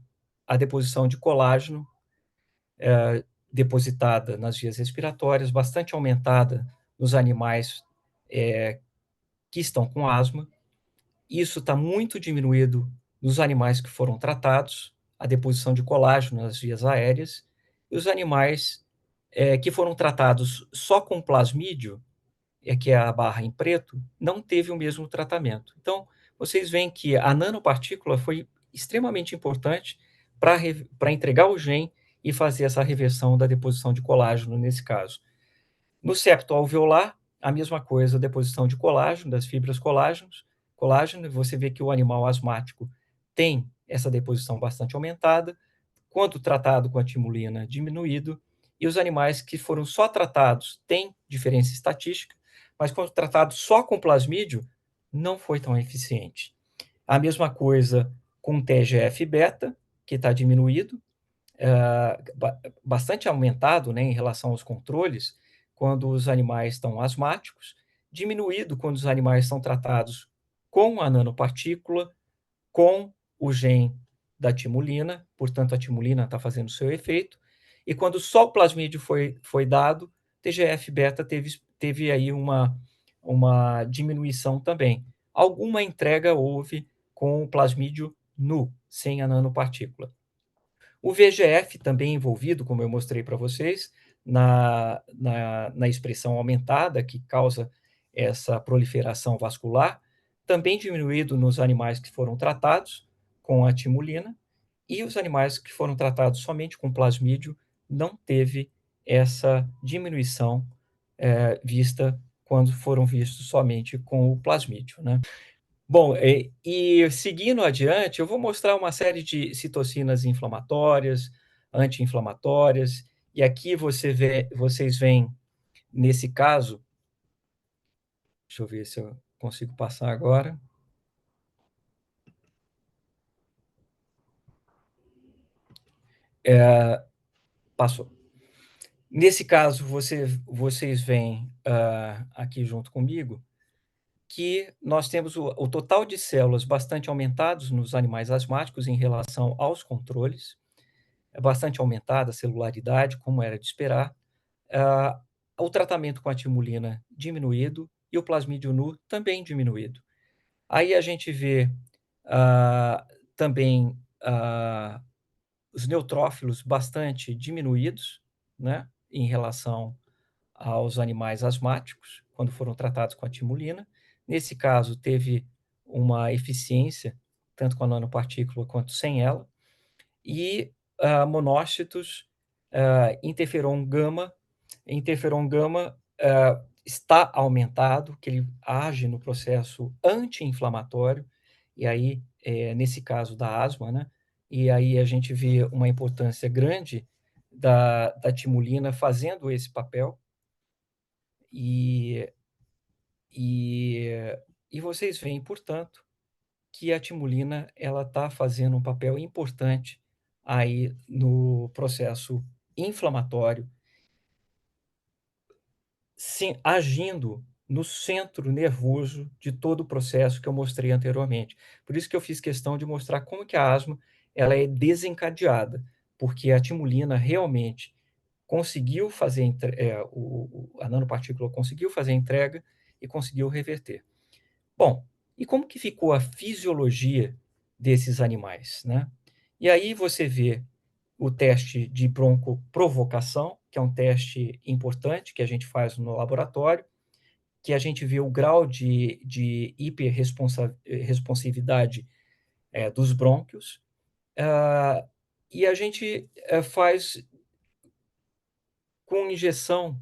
B: a deposição de colágeno depositada nas vias respiratórias, bastante aumentada nos animais que estão com asma. Isso está muito diminuído nos animais que foram tratados, a deposição de colágeno nas vias aéreas, e os animais que foram tratados só com plasmídio, que é a barra em preto, não teve o mesmo tratamento. Então, vocês veem que a nanopartícula foi extremamente importante para entregar o gene e fazer essa reversão da deposição de colágeno nesse caso. No septo alveolar, a mesma coisa, a deposição de colágeno, das fibras colágeno, você vê que o animal asmático tem essa deposição bastante aumentada, quando tratado com a timulina, diminuído, e os animais que foram só tratados têm diferença estatística, mas quando tratado só com plasmídio, não foi tão eficiente. A mesma coisa com TGF-beta, que está diminuído, bastante aumentado, né, em relação aos controles, quando os animais estão asmáticos, diminuído quando os animais são tratados com a nanopartícula, com o gene da timulina, portanto, a timulina está fazendo o seu efeito, e quando só o plasmídio foi dado, TGF-beta teve aí uma diminuição também. Alguma entrega houve com o plasmídio nu, sem a nanopartícula. O VEGF também envolvido, como eu mostrei para vocês, na expressão aumentada, que causa essa proliferação vascular, também diminuído nos animais que foram tratados com a timulina, e os animais que foram tratados somente com plasmídio não teve essa diminuição vista quando foram vistos somente com o plasmídio, né? Bom, e seguindo adiante, eu vou mostrar uma série de citocinas inflamatórias, anti-inflamatórias, e aqui vocês veem, nesse caso, deixa eu ver se eu consigo passar agora. Passou. Nesse caso, vocês veem aqui junto comigo que nós temos o total de células bastante aumentados nos animais asmáticos em relação aos controles, é bastante aumentada a celularidade, como era de esperar, o tratamento com a timulina diminuído e o plasmídio nu também diminuído. Aí a gente vê também os neutrófilos bastante diminuídos, né, em relação aos animais asmáticos, quando foram tratados com a timulina. Nesse caso, teve uma eficiência, tanto com a nanopartícula quanto sem ela. E monócitos, interferon gama está aumentado, que ele age no processo anti-inflamatório, e aí, nesse caso da asma, né? E aí a gente vê uma importância grande da timulina fazendo esse papel, e, e vocês veem, portanto, que a timulina ela está fazendo um papel importante aí no processo inflamatório, sim, agindo no centro nervoso de todo o processo que eu mostrei anteriormente. Por isso que eu fiz questão de mostrar como que a asma ela é desencadeada, porque a timulina realmente conseguiu fazer a nanopartícula conseguiu fazer a entrega e conseguiu reverter. Bom, e como que ficou a fisiologia desses animais, né? E aí você vê o teste de broncoprovocação, que é um teste importante que a gente faz no laboratório, que a gente vê o grau de hiperresponsividade dos brônquios, e a gente faz com injeção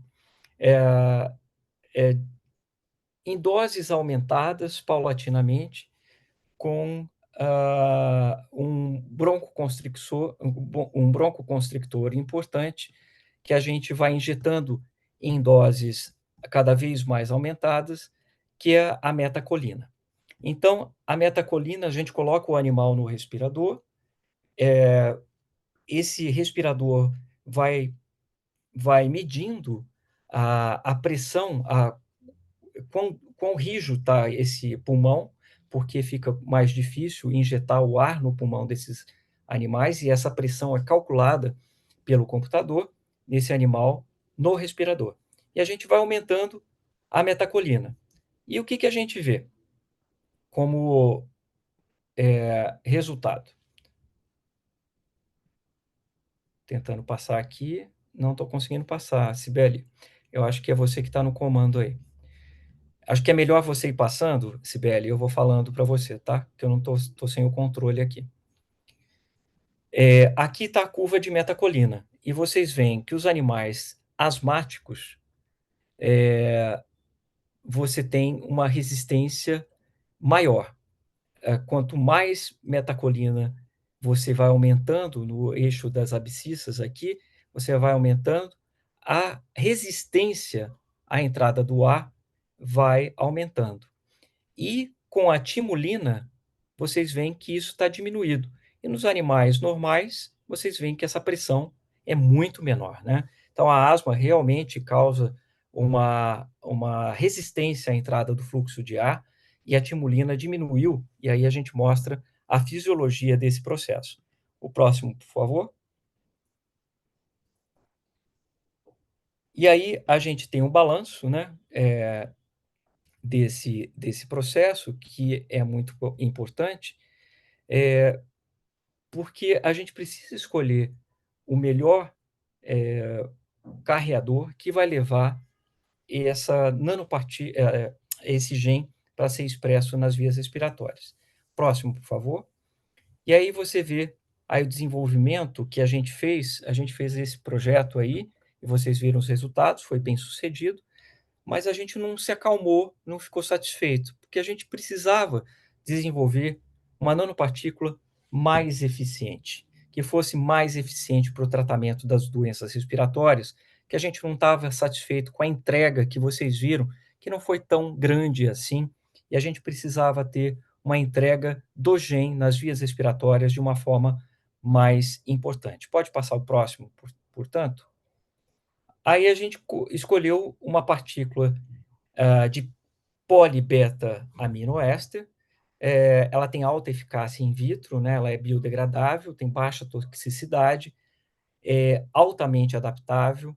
B: em doses aumentadas paulatinamente, com um broncoconstrictor importante, que a gente vai injetando em doses cada vez mais aumentadas, que é a metacolina. Então, a metacolina, a gente coloca o animal no respirador, esse respirador vai medindo a pressão, quão rijo está esse pulmão, porque fica mais difícil injetar o ar no pulmão desses animais, e essa pressão é calculada pelo computador nesse animal no respirador. E a gente vai aumentando a metacolina. E o que a gente vê como resultado? Tentando passar aqui, não estou conseguindo passar, Cibele. Eu acho que é você que está no comando aí. Acho que é melhor você ir passando, Cibele, eu vou falando para você, tá? Que eu não estou sem o controle aqui. Aqui está a curva de metacolina, e vocês veem que os animais asmáticos, você tem uma resistência maior. Quanto mais metacolina você vai aumentando no eixo das abscissas aqui, você vai aumentando, a resistência à entrada do ar vai aumentando. E com a timulina, vocês veem que isso está diminuído. E nos animais normais, vocês veem que essa pressão é muito menor, né? Então, a asma realmente causa uma resistência à entrada do fluxo de ar, e a timulina diminuiu, e aí a gente mostra a fisiologia desse processo. O próximo, por favor. E aí a gente tem um balanço, né? Desse processo, que é muito importante, porque a gente precisa escolher o melhor carreador que vai levar esse gene para ser expresso nas vias respiratórias. Próximo, por favor. E aí você vê aí o desenvolvimento que a gente fez esse projeto aí, e vocês viram os resultados, foi bem sucedido, mas a gente não se acalmou, não ficou satisfeito, porque a gente precisava desenvolver uma nanopartícula mais eficiente, que fosse mais eficiente para o tratamento das doenças respiratórias, que a gente não estava satisfeito com a entrega que vocês viram, que não foi tão grande assim, e a gente precisava ter uma entrega do gene nas vias respiratórias de uma forma mais importante. Pode passar o próximo, portanto? Aí a gente escolheu uma partícula de polibeta-aminoéster. Ela tem alta eficácia in vitro, né? Ela é biodegradável, tem baixa toxicidade, é altamente adaptável,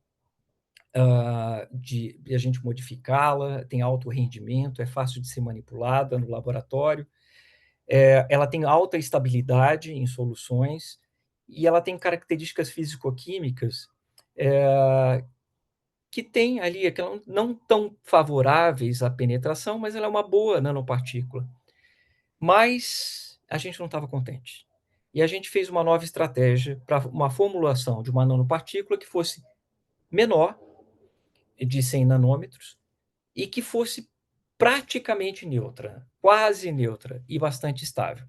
B: de a gente modificá-la, tem alto rendimento, é fácil de ser manipulada no laboratório. Ela tem alta estabilidade em soluções, e ela tem características físico-químicas que tem ali, aquela não tão favoráveis à penetração, mas ela é uma boa nanopartícula. Mas a gente não estava contente. E a gente fez uma nova estratégia para uma formulação de uma nanopartícula que fosse menor, de 100 nanômetros, e que fosse praticamente neutra, quase neutra e bastante estável.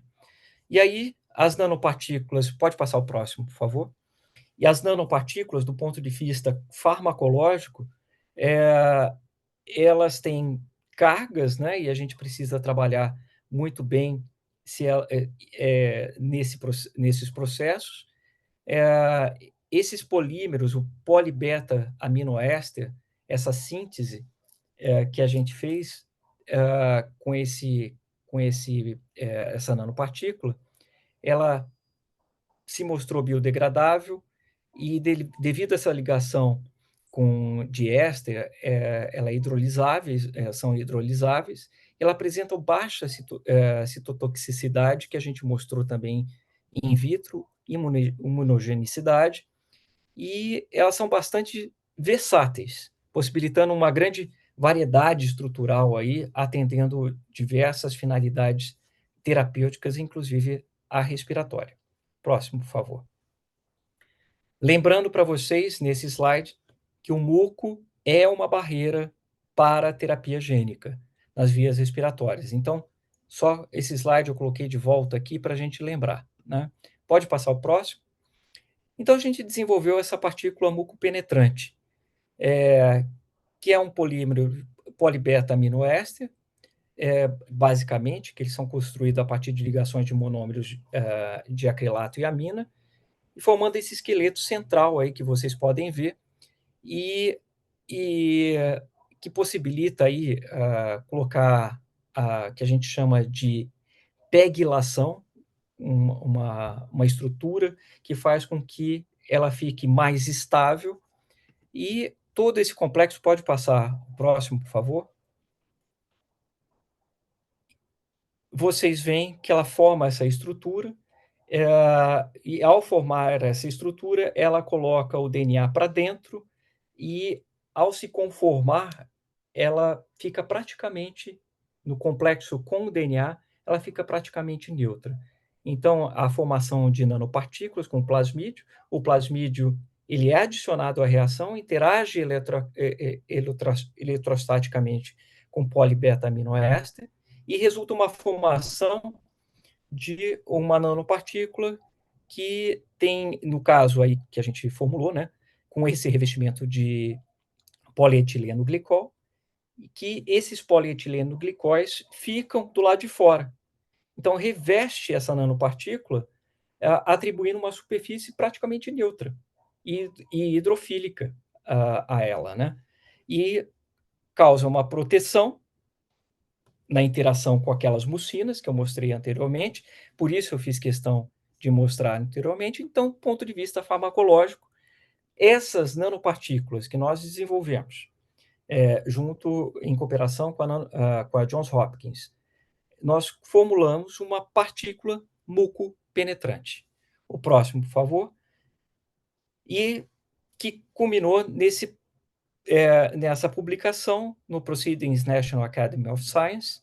B: E aí, as nanopartículas, pode passar o próximo, por favor? E as nanopartículas, do ponto de vista farmacológico, é, elas têm cargas, né? E a gente precisa trabalhar muito bem nesses processos. Esses polímeros, o polibeta-aminoéster, essa síntese, que a gente fez com essa nanopartícula, ela se mostrou biodegradável e, devido a essa ligação com diéster, ela é hidrolisáveis, são hidrolisáveis, ela apresenta baixa citotoxicidade, que a gente mostrou também in vitro, imunogenicidade, e elas são bastante versáteis, possibilitando uma grande variedade estrutural aí, atendendo diversas finalidades terapêuticas, inclusive a respiratória. Próximo, por favor. Lembrando para vocês, nesse slide, que o muco é uma barreira para a terapia gênica nas vias respiratórias. Então, só esse slide eu coloquei de volta aqui para a gente lembrar, né? Pode passar o próximo? Então, a gente desenvolveu essa partícula mucopenetrante, que é um polímero polibeta-aminoéster, basicamente, que eles são construídos a partir de ligações de monômeros de acrilato e amina, e formando esse esqueleto central aí que vocês podem ver, e que possibilita aí colocar que a gente chama de pegilação, uma estrutura que faz com que ela fique mais estável, e todo esse complexo, pode passar o próximo, por favor? Vocês veem que ela forma essa estrutura, e ao formar essa estrutura, ela coloca o DNA para dentro e, ao se conformar, ela fica praticamente, no complexo com o DNA, ela fica praticamente neutra. Então, a formação de nanopartículas com o plasmídio ele é adicionado à reação, interage eletrostaticamente com polibeta-aminoéster e resulta uma formação de uma nanopartícula que tem, no caso aí que a gente formulou, né, com esse revestimento de polietileno glicol, e que esses polietileno glicóis ficam do lado de fora. Então, reveste essa nanopartícula, atribuindo uma superfície praticamente neutra e hidrofílica a ela, né? E causa uma proteção na interação com aquelas mucinas que eu mostrei anteriormente, por isso eu fiz questão de mostrar anteriormente. Então, do ponto de vista farmacológico, essas nanopartículas que nós desenvolvemos, junto em cooperação com a Johns Hopkins, nós formulamos uma partícula mucopenetrante. O próximo, por favor. E que culminou nessa publicação no Proceedings National Academy of Science,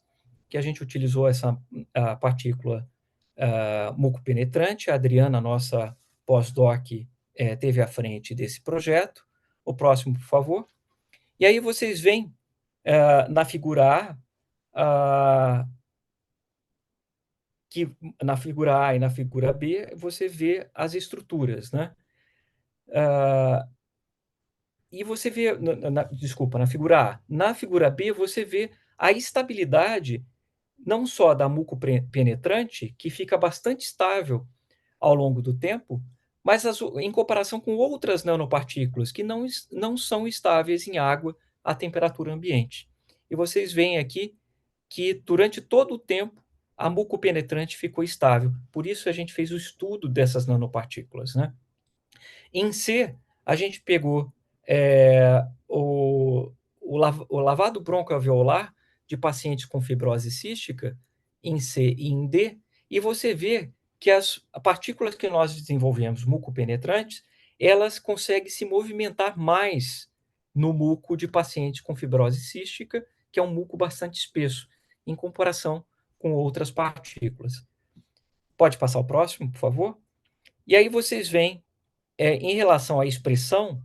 B: que a gente utilizou essa partícula mucopenetrante. A Adriana, nossa pós-doc, teve à frente desse projeto. O próximo, por favor. E aí vocês veem na figura A, que na figura A e na figura B, você vê as estruturas, né? E você vê, desculpa, na figura A. Na figura B, você vê a estabilidade não só da mucopenetrante, que fica bastante estável ao longo do tempo, mas em comparação com outras nanopartículas que não são estáveis em água à temperatura ambiente. E vocês veem aqui que durante todo o tempo a mucopenetrante ficou estável. Por isso a gente fez o estudo dessas nanopartículas, né? Em C, a gente pegou o lavado broncoalveolar de pacientes com fibrose cística, em C e em D, e você vê que as partículas que nós desenvolvemos, mucopenetrantes, elas conseguem se movimentar mais no muco de pacientes com fibrose cística, que é um muco bastante espesso, em comparação com outras partículas. Pode passar o próximo, por favor? E aí vocês veem, em relação à expressão,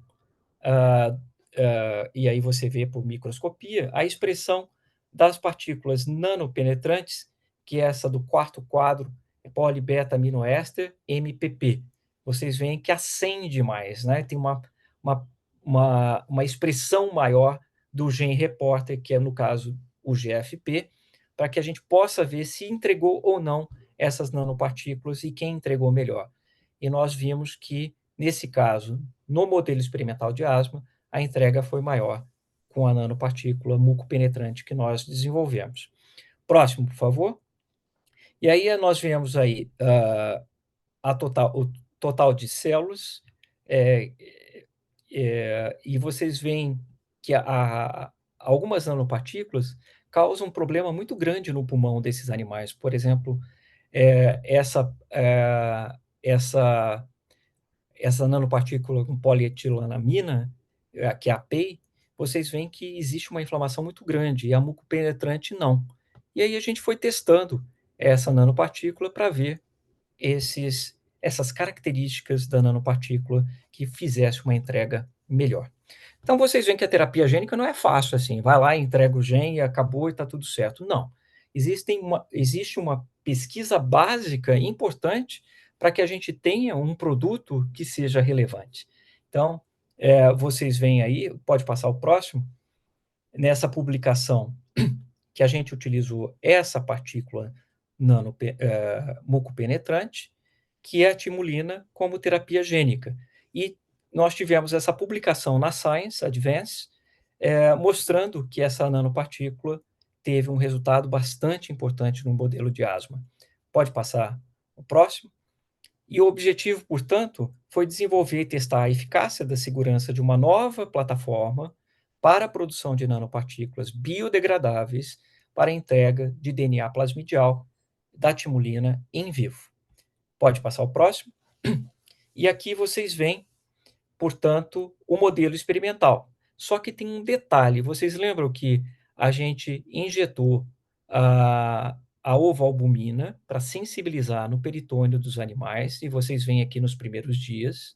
B: e aí você vê por microscopia, a expressão das partículas nanopenetrantes, que é essa do quarto quadro, polibeta-aminoéster, MPP. Vocês veem que acende mais, né? Tem uma expressão maior do gene reporter, que é, no caso, o GFP, para que a gente possa ver se entregou ou não essas nanopartículas e quem entregou melhor. E nós vimos que, nesse caso, no modelo experimental de asma, a entrega foi maior com a nanopartícula mucopenetrante que nós desenvolvemos. Próximo, por favor. E aí nós vemos aí o total de células, e vocês veem que algumas nanopartículas causam um problema muito grande no pulmão desses animais. Por exemplo, essa nanopartícula com polietilenamina, que é a PEI, vocês veem que existe uma inflamação muito grande, e a mucopenetrante não. E aí a gente foi testando essa nanopartícula para ver essas características da nanopartícula que fizesse uma entrega melhor. Então, vocês veem que a terapia gênica não é fácil assim, vai lá, entrega o gene e acabou e está tudo certo. Não. Existe uma pesquisa básica importante para que a gente tenha um produto que seja relevante. Então, vocês veem aí, pode passar o próximo, nessa publicação que a gente utilizou essa partícula mucopenetrante, que é a timulina, como terapia gênica. E nós tivemos essa publicação na Science Advance, mostrando que essa nanopartícula teve um resultado bastante importante no modelo de asma. Pode passar o próximo. E o objetivo, portanto, foi desenvolver e testar a eficácia da segurança de uma nova plataforma para a produção de nanopartículas biodegradáveis para a entrega de DNA plasmidial da timulina em vivo. Pode passar o próximo. E aqui vocês veem, portanto, o modelo experimental. Só que tem um detalhe. Vocês lembram que a gente injetou a ovoalbumina para sensibilizar no peritônio dos animais, e vocês veem aqui nos primeiros dias.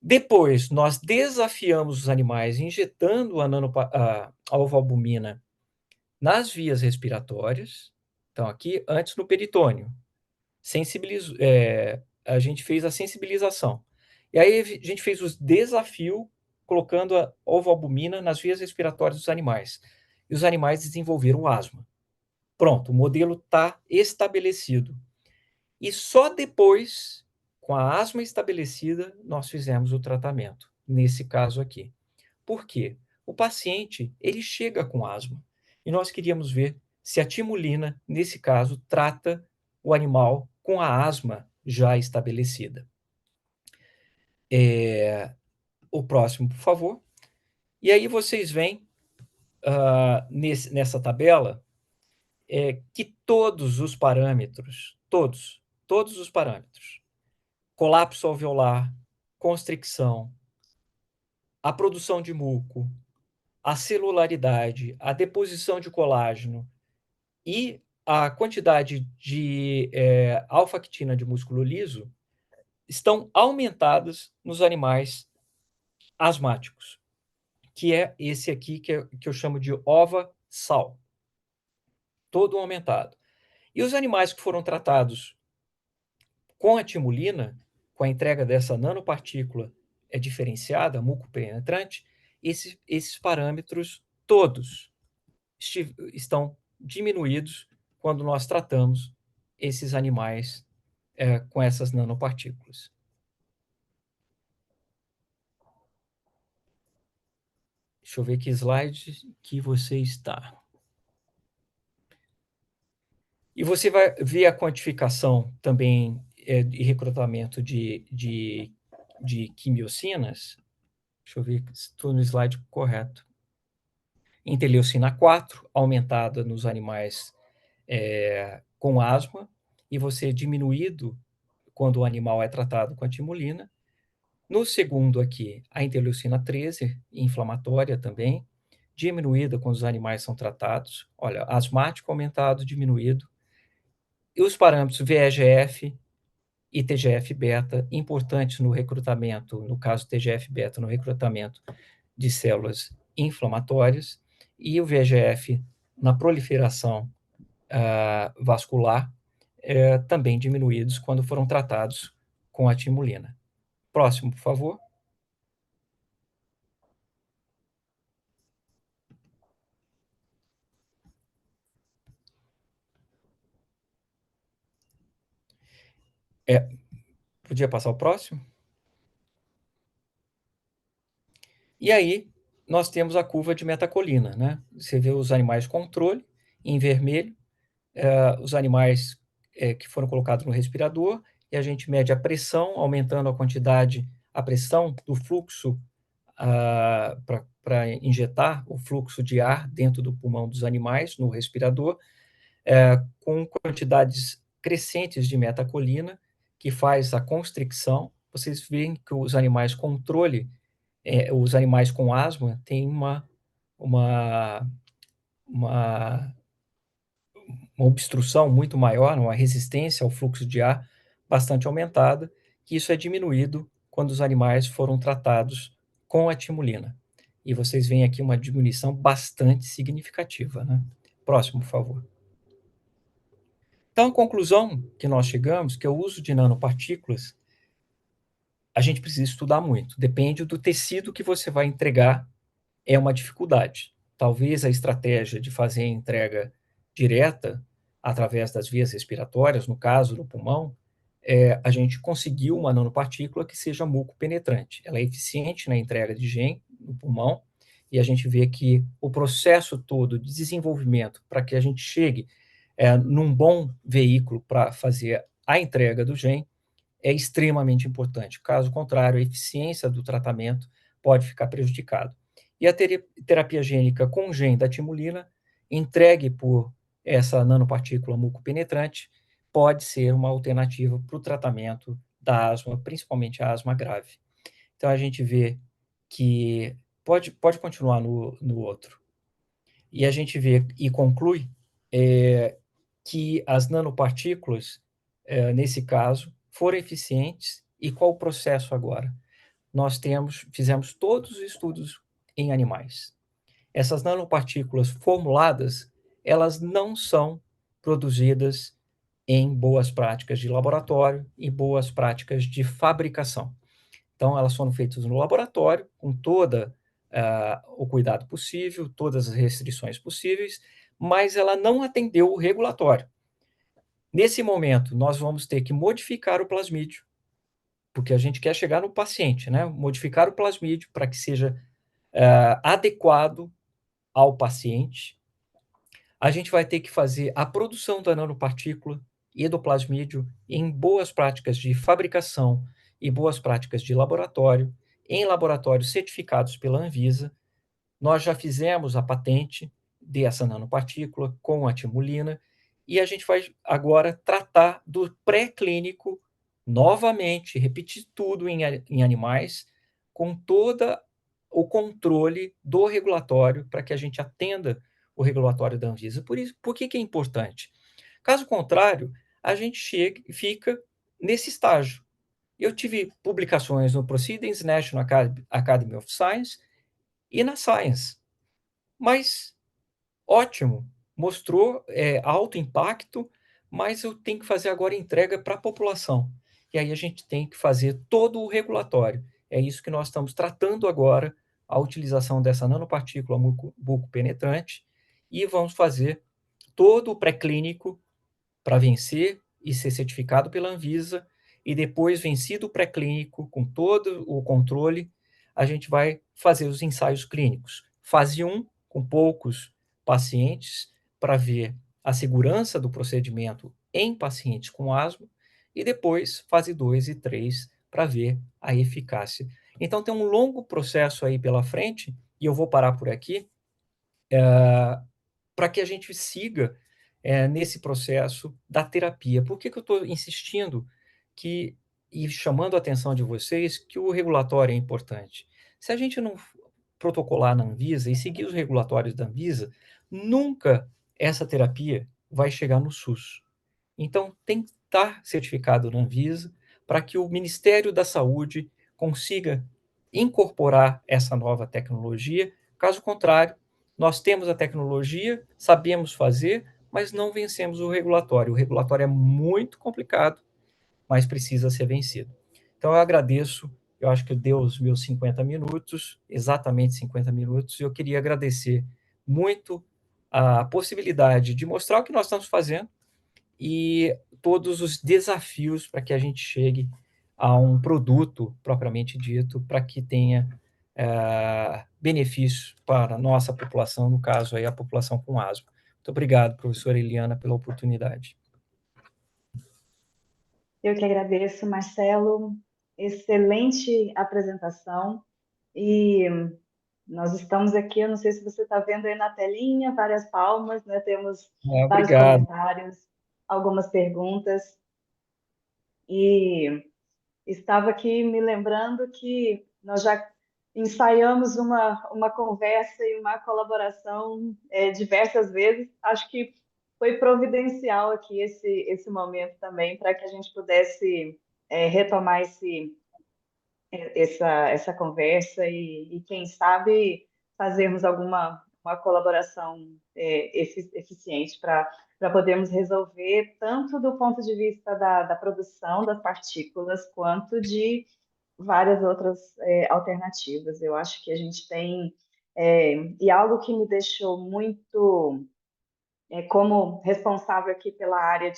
B: Depois, nós desafiamos os animais injetando a ovoalbumina nas vias respiratórias. Então, aqui, antes no peritônio. A gente fez a sensibilização. E aí a gente fez o desafio colocando a ovoalbumina nas vias respiratórias dos animais. E os animais desenvolveram asma. Pronto, o modelo está estabelecido. E só depois, com a asma estabelecida, nós fizemos o tratamento, nesse caso aqui. Por quê? O paciente, ele chega com asma. E nós queríamos ver se a timulina, nesse caso, trata o animal com a asma já estabelecida. O próximo, por favor. E aí vocês veem, nessa tabela, que todos os parâmetros, todos os parâmetros, colapso alveolar, constricção, a produção de muco, a celularidade, a deposição de colágeno e a quantidade de alfa-actina de músculo liso estão aumentadas nos animais asmáticos, que é esse aqui que eu chamo de ova-sal. Todo aumentado. E os animais que foram tratados com a timulina, com a entrega dessa nanopartícula diferenciada, mucopenetrante, esses parâmetros todos estão diminuídos quando nós tratamos esses animais com essas nanopartículas. Deixa eu ver que slide que você está. E você vai ver a quantificação também de recrutamento de quimiocinas. Deixa eu ver se estou no slide correto. Interleucina 4, aumentada nos animais com asma, e você diminuído quando o animal é tratado com a timulina. No segundo aqui, a interleucina 13, inflamatória também, diminuída quando os animais são tratados. Olha, asmático aumentado, diminuído. E os parâmetros VEGF e TGF-beta, importantes no recrutamento, no caso TGF-beta, no recrutamento de células inflamatórias, e o VEGF na proliferação vascular, também diminuídos quando foram tratados com a timulina. Próximo, por favor. Podia passar o próximo? E aí, nós temos a curva de metacolina, né? Você vê os animais controle, em vermelho, os animais que foram colocados no respirador, e a gente mede a pressão, aumentando a quantidade, a pressão do fluxo para injetar o fluxo de ar dentro do pulmão dos animais, no respirador, com quantidades crescentes de metacolina, que faz a constricção. Vocês veem que os animais controle, os animais com asma, têm uma, uma, uma obstrução muito maior, uma resistência ao fluxo de ar bastante aumentada, que isso é diminuído quando os animais foram tratados com a timulina. E vocês veem aqui uma diminuição bastante significativa, né? Próximo, por favor. Então, a conclusão que nós chegamos, que o uso de nanopartículas, a gente precisa estudar muito. Depende do tecido que você vai entregar, é uma dificuldade. Talvez a estratégia de fazer a entrega direta através das vias respiratórias, no caso do pulmão, a gente conseguiu uma nanopartícula que seja mucopenetrante. Ela é eficiente na entrega de gene no pulmão, e a gente vê que o processo todo de desenvolvimento para que a gente chegue num bom veículo para fazer a entrega do gene é extremamente importante. Caso contrário, a eficiência do tratamento pode ficar prejudicada. E a terapia gênica com gene da timulina, entregue por essa nanopartícula mucopenetrante, pode ser uma alternativa para o tratamento da asma, principalmente a asma grave. Então, a gente vê que pode continuar no outro. E a gente vê e conclui que as nanopartículas, nesse caso, foram eficientes. E qual o processo agora? Nós fizemos todos os estudos em animais. Essas nanopartículas formuladas, elas não são produzidas em boas práticas de laboratório e boas práticas de fabricação. Então, elas foram feitas no laboratório, com todo o cuidado possível, todas as restrições possíveis, mas ela não atendeu o regulatório. Nesse momento, nós vamos ter que modificar o plasmídio, porque a gente quer chegar no paciente, né? Modificar o plasmídio para que seja adequado ao paciente. A gente vai ter que fazer a produção da nanopartícula e do plasmídio em boas práticas de fabricação e boas práticas de laboratório, em laboratórios certificados pela Anvisa. Nós já fizemos a patente dessa nanopartícula com a timulina, e a gente vai agora tratar do pré-clínico novamente, repetir tudo em animais, com todo o controle do regulatório, para que a gente atenda o regulatório da Anvisa. Por que é importante? Caso contrário, a gente fica nesse estágio. Eu tive publicações no Proceedings National Academy of Science e na Science, mas ótimo, mostrou alto impacto, mas eu tenho que fazer agora entrega para a população. E aí a gente tem que fazer todo o regulatório. É isso que nós estamos tratando agora, a utilização dessa nanopartícula mucopenetrante, e vamos fazer todo o pré-clínico para vencer e ser certificado pela Anvisa, e depois, vencido o pré-clínico, com todo o controle, a gente vai fazer os ensaios clínicos. Fase 1, com poucos pacientes, para ver a segurança do procedimento em pacientes com asma, e depois, fase 2 e 3, para ver a eficácia. Então, tem um longo processo aí pela frente, e eu vou parar por aqui, para que a gente siga nesse processo da terapia. Por que eu estou insistindo e chamando a atenção de vocês que o regulatório é importante? Se a gente não protocolar na Anvisa e seguir os regulatórios da Anvisa, nunca essa terapia vai chegar no SUS. Então, tem que estar certificado na Anvisa para que o Ministério da Saúde consiga incorporar essa nova tecnologia. Caso contrário, nós temos a tecnologia, sabemos fazer, mas não vencemos o regulatório. O regulatório é muito complicado, mas precisa ser vencido. Então, eu agradeço, eu acho que deu os meus 50 minutos, exatamente 50 minutos, e eu queria agradecer muito a possibilidade de mostrar o que nós estamos fazendo e todos os desafios para que a gente chegue a um produto propriamente dito, para que tenha benefícios para a nossa população, no caso aí a população com asma. Muito obrigado, professora Eliana, pela oportunidade.
A: Eu que agradeço, Marcelo. Excelente apresentação. E nós estamos aqui, eu não sei se você está vendo aí na telinha, várias palmas, né? Temos vários
B: Obrigado.
A: comentários, algumas perguntas. E estava aqui me lembrando que nós já ensaiamos uma conversa e uma colaboração diversas vezes. Acho que foi providencial aqui esse momento também para que a gente pudesse retomar essa conversa e quem sabe, fazermos alguma uma colaboração eficiente para podermos resolver, tanto do ponto de vista da produção das partículas, quanto de várias outras alternativas. Eu acho que a gente tem, e algo que me deixou muito, como responsável aqui pela área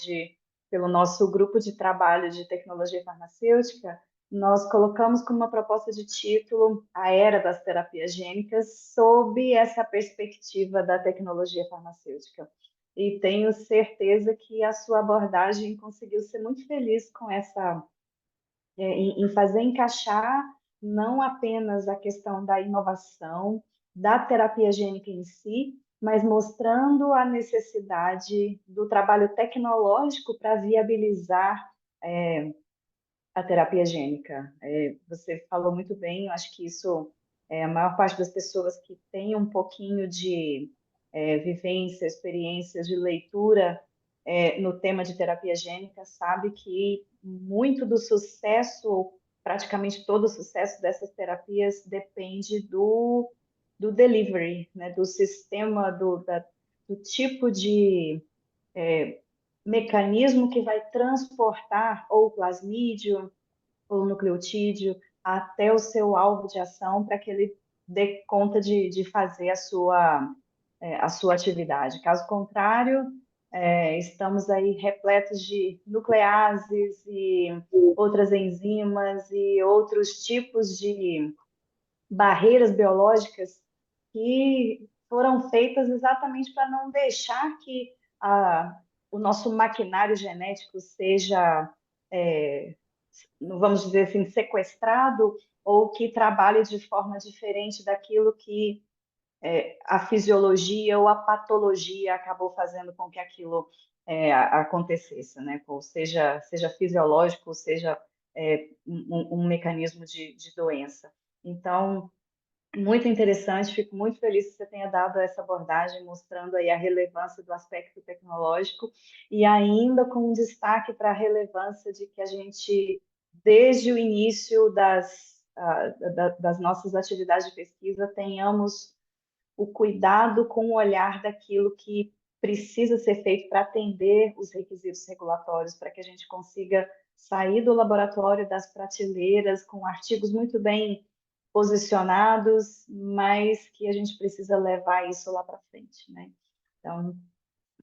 A: pelo nosso grupo de trabalho de tecnologia farmacêutica, nós colocamos como uma proposta de título a Era das Terapias Gênicas sob essa perspectiva da tecnologia farmacêutica. E tenho certeza que a sua abordagem conseguiu ser muito feliz com em fazer encaixar não apenas a questão da inovação, da terapia gênica em si, mas mostrando a necessidade do trabalho tecnológico para viabilizar a terapia gênica. Você falou muito bem, eu acho que isso, a maior parte das pessoas que tem um pouquinho de vivência, experiência de leitura no tema de terapia gênica, sabe que muito do sucesso, ou praticamente todo o sucesso dessas terapias depende do delivery, né, do sistema, do tipo de mecanismo que vai transportar ou o plasmídio ou o nucleotídeo até o seu alvo de ação para que ele dê conta de fazer a sua atividade. Caso contrário, estamos aí repletos de nucleases e outras enzimas e outros tipos de barreiras biológicas que foram feitas exatamente para não deixar que o nosso maquinário genético seja, é, vamos dizer assim, sequestrado ou que trabalhe de forma diferente daquilo que a fisiologia ou a patologia acabou fazendo com que aquilo acontecesse, né? Ou seja fisiológico, ou seja um mecanismo de doença. Então, muito interessante, fico muito feliz que você tenha dado essa abordagem, mostrando aí a relevância do aspecto tecnológico e ainda com um destaque para a relevância de que a gente, desde o início das nossas atividades de pesquisa, tenhamos o cuidado com o olhar daquilo que precisa ser feito para atender os requisitos regulatórios, para que a gente consiga sair do laboratório das prateleiras com artigos muito bem posicionados, mas que a gente precisa levar isso lá para frente, né? Então,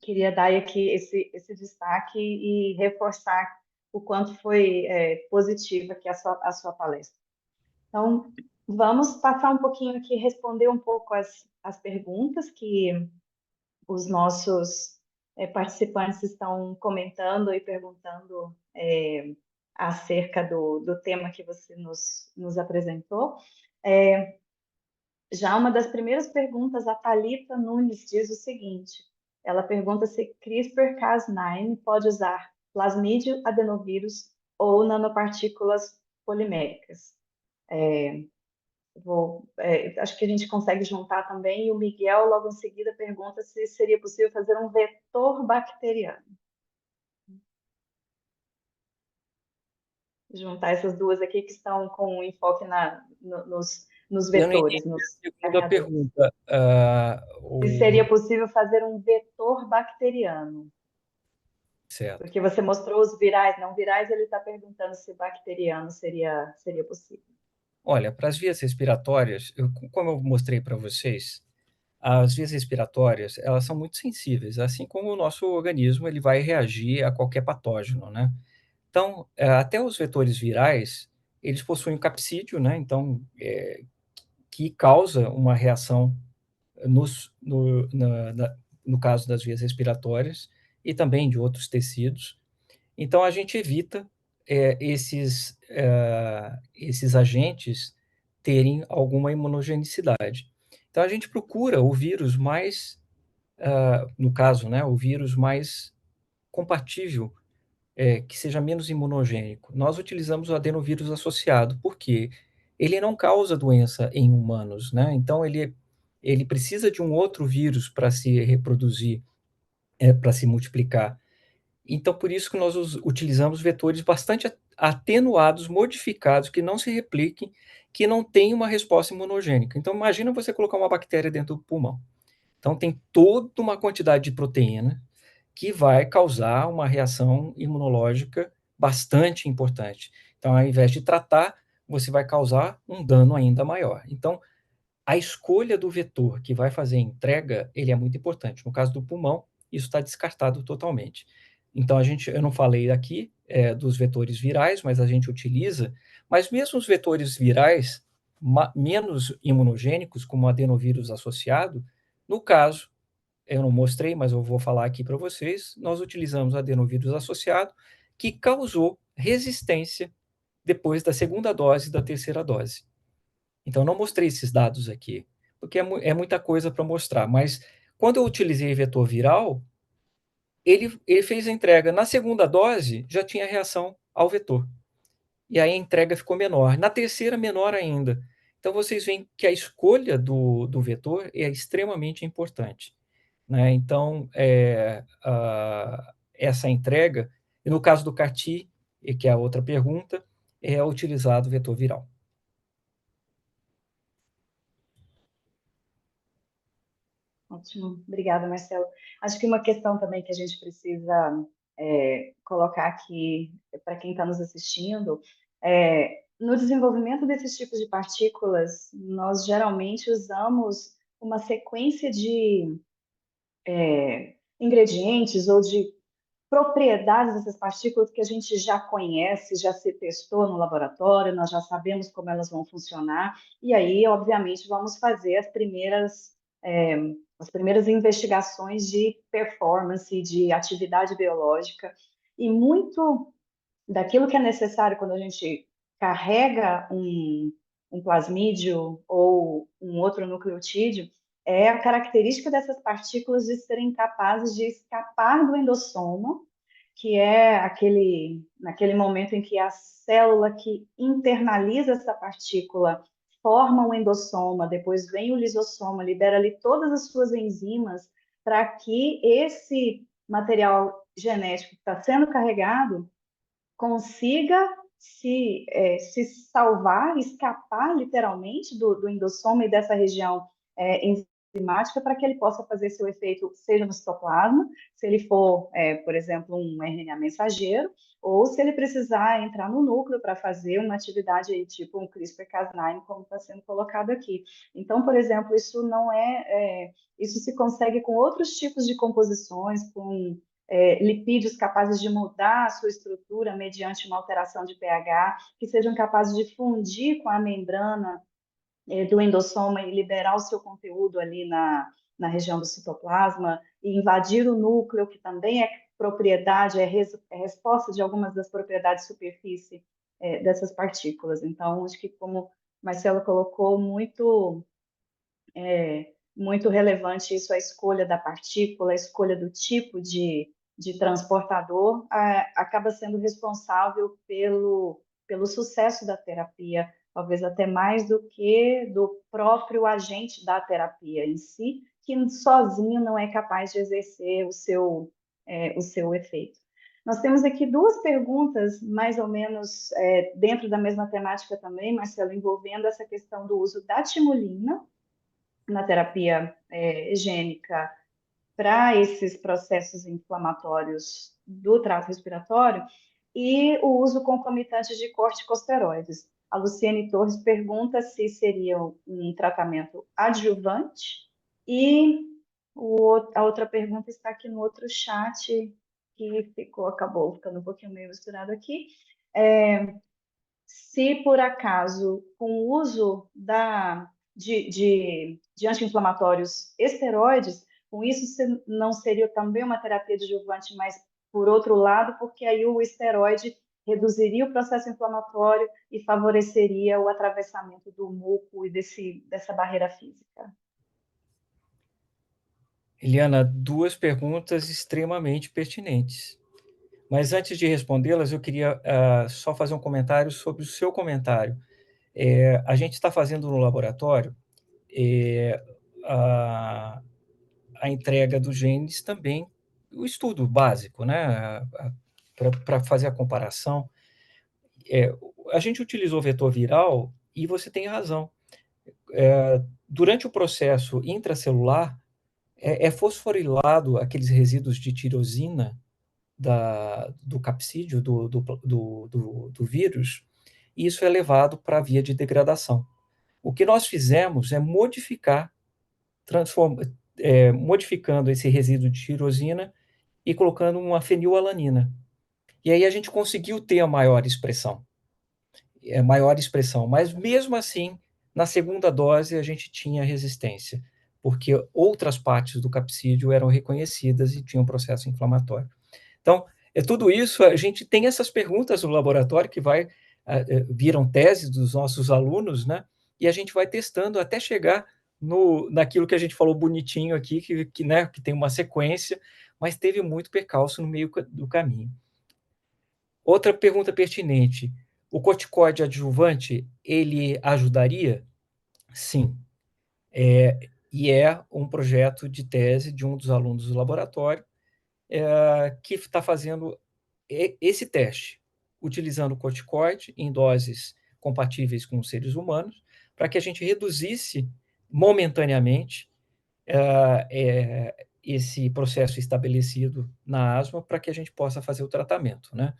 A: queria dar aqui esse destaque e reforçar o quanto foi positiva aqui a sua palestra. Então, vamos passar um pouquinho aqui, responder um pouco as perguntas que os nossos participantes estão comentando e perguntando acerca do tema que você nos apresentou. Já uma das primeiras perguntas, a Thalita Nunes diz o seguinte: ela pergunta se CRISPR-Cas9 pode usar plasmídio, adenovírus ou nanopartículas poliméricas. Acho que a gente consegue juntar também. E o Miguel, logo em seguida, pergunta se seria possível fazer um vetor bacteriano. Juntar essas duas aqui que estão com enfoque nos
B: Eu não
A: vetores,
B: entendi
A: nos
B: a segunda
A: marcadores.
B: pergunta.
A: Se seria possível fazer um vetor bacteriano.
B: Certo.
A: Porque você mostrou os virais, não virais, ele está perguntando se bacteriano seria possível.
B: Olha, para as vias respiratórias, como eu mostrei para vocês, as vias respiratórias, elas são muito sensíveis, assim como o nosso organismo ele vai reagir a qualquer patógeno, né? Então, até os vetores virais, eles possuem capsídio, né? Então, que causa uma reação no caso das vias respiratórias e também de outros tecidos. Então, a gente evita esses agentes terem alguma imunogenicidade. Então, a gente procura o vírus mais, no caso, né, o vírus mais compatível, que seja menos imunogênico. Nós utilizamos o adenovírus associado, porque ele não causa doença em humanos, né? Então, ele precisa de um outro vírus para se reproduzir, para se multiplicar. Então, por isso que nós utilizamos vetores bastante atenuados, modificados, que não se repliquem, que não tenham uma resposta imunogênica. Então, imagina você colocar uma bactéria dentro do pulmão. Então, tem toda uma quantidade de proteína que vai causar uma reação imunológica bastante importante. Então, ao invés de tratar, você vai causar um dano ainda maior. Então, a escolha do vetor que vai fazer a entrega, ele é muito importante. No caso do pulmão, isso está descartado totalmente. Então, eu não falei aqui dos vetores virais, mas a gente utiliza, mas mesmo os vetores virais menos imunogênicos, como o adenovírus associado, no caso, eu não mostrei, mas eu vou falar aqui para vocês, nós utilizamos adenovírus associado, que causou resistência depois da segunda dose e da terceira dose. Então, eu não mostrei esses dados aqui, porque é muita coisa para mostrar, mas quando eu utilizei vetor viral, ele fez a entrega. Na segunda dose, já tinha reação ao vetor. E aí a entrega ficou menor. Na terceira, menor ainda. Então, vocês veem que a escolha do vetor é extremamente importante, né? Então, essa entrega, e no caso do CAR-T, que é a outra pergunta, é utilizado vetor viral.
A: Ótimo, obrigada, Marcelo. Acho que uma questão também que a gente precisa colocar aqui para quem está nos assistindo, no desenvolvimento desses tipos de partículas, nós geralmente usamos uma sequência de ingredientes ou de propriedades dessas partículas que a gente já conhece, já se testou no laboratório, nós já sabemos como elas vão funcionar, e aí, obviamente, vamos fazer é, as primeiras investigações de performance, de atividade biológica, e muito daquilo que é necessário quando a gente carrega um plasmídio ou um outro nucleotídeo, é a característica dessas partículas de serem capazes de escapar do endossoma, que é naquele momento em que a célula que internaliza essa partícula forma um endossoma, depois vem o lisossoma, libera ali todas as suas enzimas para que esse material genético que está sendo carregado consiga se salvar, escapar literalmente do endossoma e dessa região enzimática para que ele possa fazer seu efeito, seja no citoplasma, se ele for, por exemplo, um RNA mensageiro, ou se ele precisar entrar no núcleo para fazer uma atividade aí, tipo um CRISPR-Cas9, como está sendo colocado aqui. Então, por exemplo, isso não isso se consegue com outros tipos de composições, com lipídios capazes de mudar a sua estrutura mediante uma alteração de pH, que sejam capazes de fundir com a membrana do endossoma e liberar o seu conteúdo ali na região do citoplasma e invadir o núcleo, que também é propriedade, é resposta de algumas das propriedades de superfície dessas partículas. Então, acho que como Marcelo colocou, muito relevante isso, a escolha da partícula, a escolha do tipo de transportador, acaba sendo responsável pelo sucesso da terapia, talvez até mais do que do próprio agente da terapia em si, que sozinho não é capaz de exercer o seu efeito. Nós temos aqui duas perguntas, mais ou menos dentro da mesma temática também, Marcelo, envolvendo essa questão do uso da timolina na terapia gênica para esses processos inflamatórios do trato respiratório e o uso concomitante de corticosteroides. A Luciane Torres pergunta se seria um tratamento adjuvante e a outra pergunta está aqui no outro chat que acabou ficando um pouquinho meio misturado aqui. Se por acaso, com o uso de anti-inflamatórios esteroides, com isso não seria também uma terapia adjuvante, mas por outro lado, porque aí o esteroide reduziria o processo inflamatório e favoreceria o atravessamento do muco e dessa barreira física.
B: Eliana, duas perguntas extremamente pertinentes. Mas antes de respondê-las, eu queria só fazer um comentário sobre o seu comentário. A gente está fazendo no laboratório a entrega dos genes também, o estudo básico, né? Para fazer a comparação. A gente utilizou vetor viral e você tem razão. Durante o processo intracelular, é fosforilado aqueles resíduos de tirosina do capsídeo, do vírus, e isso é levado para a via de degradação. O que nós fizemos é modificando esse resíduo de tirosina e colocando uma fenilalanina. E aí a gente conseguiu ter a maior expressão. Mas mesmo assim, na segunda dose, a gente tinha resistência, porque outras partes do capsídeo eram reconhecidas e tinham processo inflamatório. Então, tudo isso, a gente tem essas perguntas no laboratório que viram tese dos nossos alunos, né? E a gente vai testando até chegar naquilo que a gente falou bonitinho aqui, né, que tem uma sequência, mas teve muito percalço no meio do caminho. Outra pergunta pertinente: o corticoide adjuvante, ele ajudaria? Sim. E é um projeto de tese de um dos alunos do laboratório que está fazendo esse teste, utilizando o corticoide em doses compatíveis com os seres humanos, para que a gente reduzisse momentaneamente esse processo estabelecido na asma, para que a gente possa fazer o tratamento, né?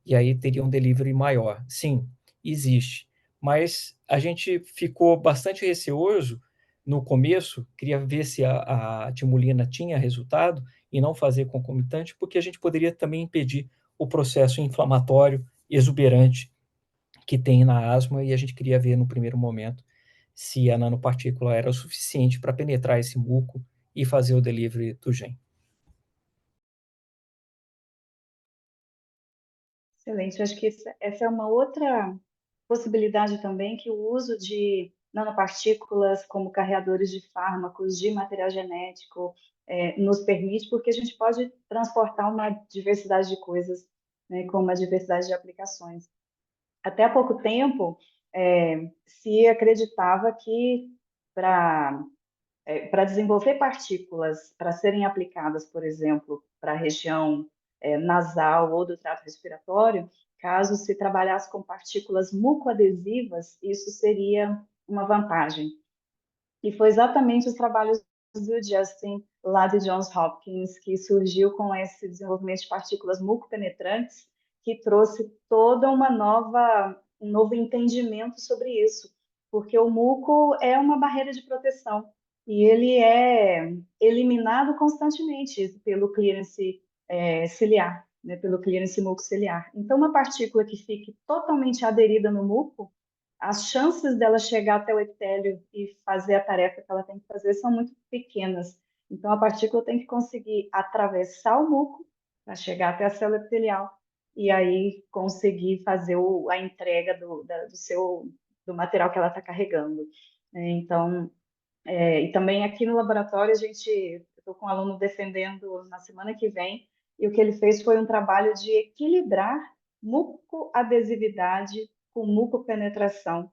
B: E aí teria um delivery maior. Sim, existe. Mas a gente ficou bastante receoso no começo, queria ver se a timulina tinha resultado e não fazer concomitante, porque a gente poderia também impedir o processo inflamatório exuberante que tem na asma, e a gente queria ver no primeiro momento se a nanopartícula era o suficiente para penetrar esse muco e fazer o delivery do gene.
A: Excelente, eu acho que essa é uma outra possibilidade também, que o uso de nanopartículas como carreadores de fármacos, de material genético, nos permite, porque a gente pode transportar uma diversidade de coisas, né, com uma diversidade de aplicações. Até há pouco tempo, se acreditava que para desenvolver partículas para serem aplicadas, por exemplo, para a região nasal ou do trato respiratório, caso se trabalhasse com partículas mucoadesivas, isso seria uma vantagem. E foi exatamente os trabalhos do Justin, lá de Johns Hopkins, que surgiu com esse desenvolvimento de partículas mucopenetrantes, que trouxe toda um novo entendimento sobre isso, porque o muco é uma barreira de proteção e ele é eliminado constantemente pelo clearance ciliar, né, pelo clearance mucociliar. Então, uma partícula que fique totalmente aderida no muco, as chances dela chegar até o epitélio e fazer a tarefa que ela tem que fazer são muito pequenas. Então, a partícula tem que conseguir atravessar o muco para chegar até a célula epitelial e aí conseguir fazer a entrega do material que ela está carregando. Então, e também aqui no laboratório, estou com um aluno defendendo na semana que vem, e o que ele fez foi um trabalho de equilibrar mucoadesividade com mucopenetração,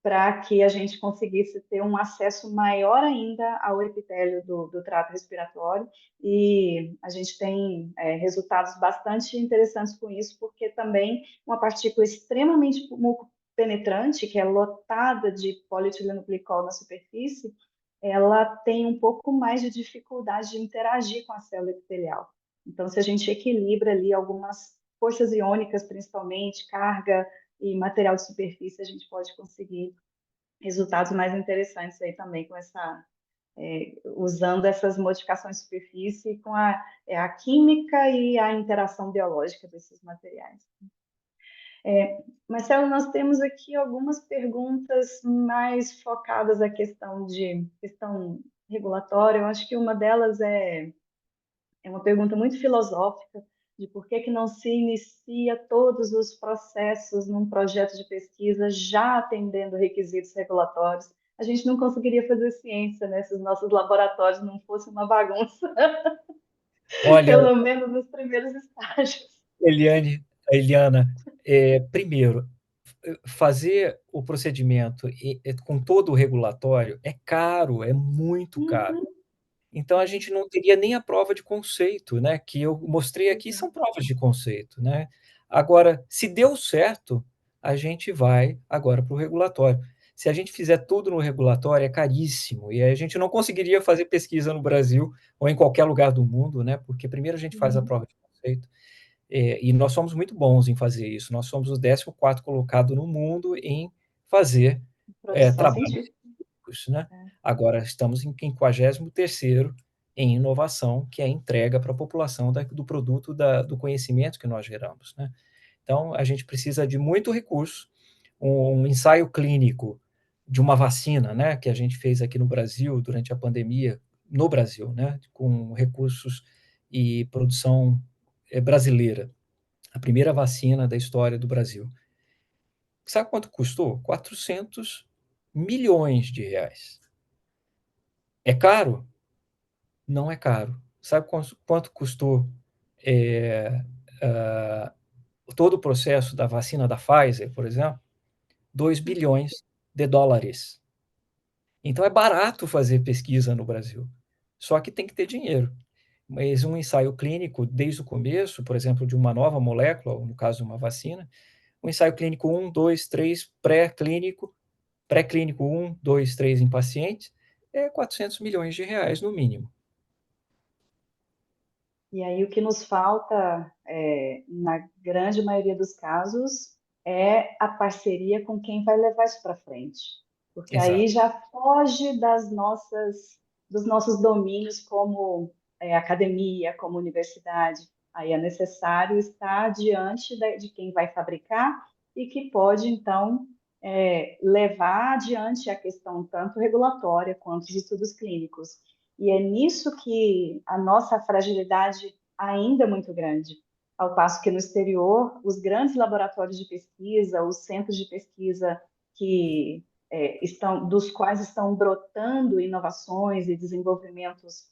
A: para que a gente conseguisse ter um acesso maior ainda ao epitélio do trato respiratório, e a gente tem resultados bastante interessantes com isso, porque também uma partícula extremamente mucopenetrante, que é lotada de polietilenglicol na superfície, ela tem um pouco mais de dificuldade de interagir com a célula epitelial. Então, se a gente equilibra ali algumas forças iônicas, principalmente, carga e material de superfície, a gente pode conseguir resultados mais interessantes aí também com usando essas modificações de superfície com a química e a interação biológica desses materiais. Marcelo, nós temos aqui algumas perguntas mais focadas à questão regulatória. Eu acho que uma delas é uma pergunta muito filosófica de por que que não se inicia todos os processos num projeto de pesquisa já atendendo requisitos regulatórios. A gente não conseguiria fazer ciência, né, se os nossos laboratórios não fossem uma bagunça,
B: Olha,
A: pelo menos nos primeiros estágios.
B: Eliana, primeiro, fazer o procedimento com todo o regulatório é caro, é muito caro.
A: Uhum,
B: Então a gente não teria nem a prova de conceito, né, que eu mostrei aqui são
A: exato.
B: provas de conceito, né. Agora, se deu certo, a gente vai agora para o regulatório. Se a gente fizer tudo no regulatório, é caríssimo, e aí a gente não conseguiria fazer pesquisa no Brasil ou em qualquer lugar do mundo, né, porque primeiro a gente faz a
A: Uhum.
B: prova de conceito, e nós somos muito bons em fazer isso, nós somos o 14º colocado no mundo em fazer,
A: Produção
B: trabalhos
A: científica.
B: né.
A: É.
B: Agora estamos em 53º em inovação, que é a entrega para a população do produto do conhecimento que nós geramos, né. Então, a gente precisa de muito recurso, um ensaio clínico de uma vacina, né, que a gente fez aqui no Brasil durante a pandemia, no Brasil, né, com recursos e produção, brasileira. A primeira vacina da história do Brasil. Sabe quanto custou? 400 milhões de reais. É caro? Não é caro. Sabe quanto custou, eh, ah, todo o processo da vacina da Pfizer, por exemplo? 2 bilhões de dólares. Então é barato fazer pesquisa no Brasil, só que tem que ter dinheiro. Mas um ensaio clínico desde o começo, por exemplo, de uma nova molécula, ou no caso uma vacina, um ensaio clínico 1, 2, 3, pré-clínico 1, 2, 3 em pacientes, é 400 milhões de reais no mínimo.
A: E aí o que nos falta, na grande maioria dos casos, é a parceria com quem vai levar isso para frente, porque aí
B: Exato.
A: já foge dos nossos domínios como academia, como universidade. Aí é necessário estar diante de quem vai fabricar e que pode, então, levar adiante a questão tanto regulatória quanto os estudos clínicos. E é nisso que a nossa fragilidade ainda é muito grande. Ao passo que no exterior, os grandes laboratórios de pesquisa, os centros de pesquisa que dos quais estão brotando inovações e desenvolvimentos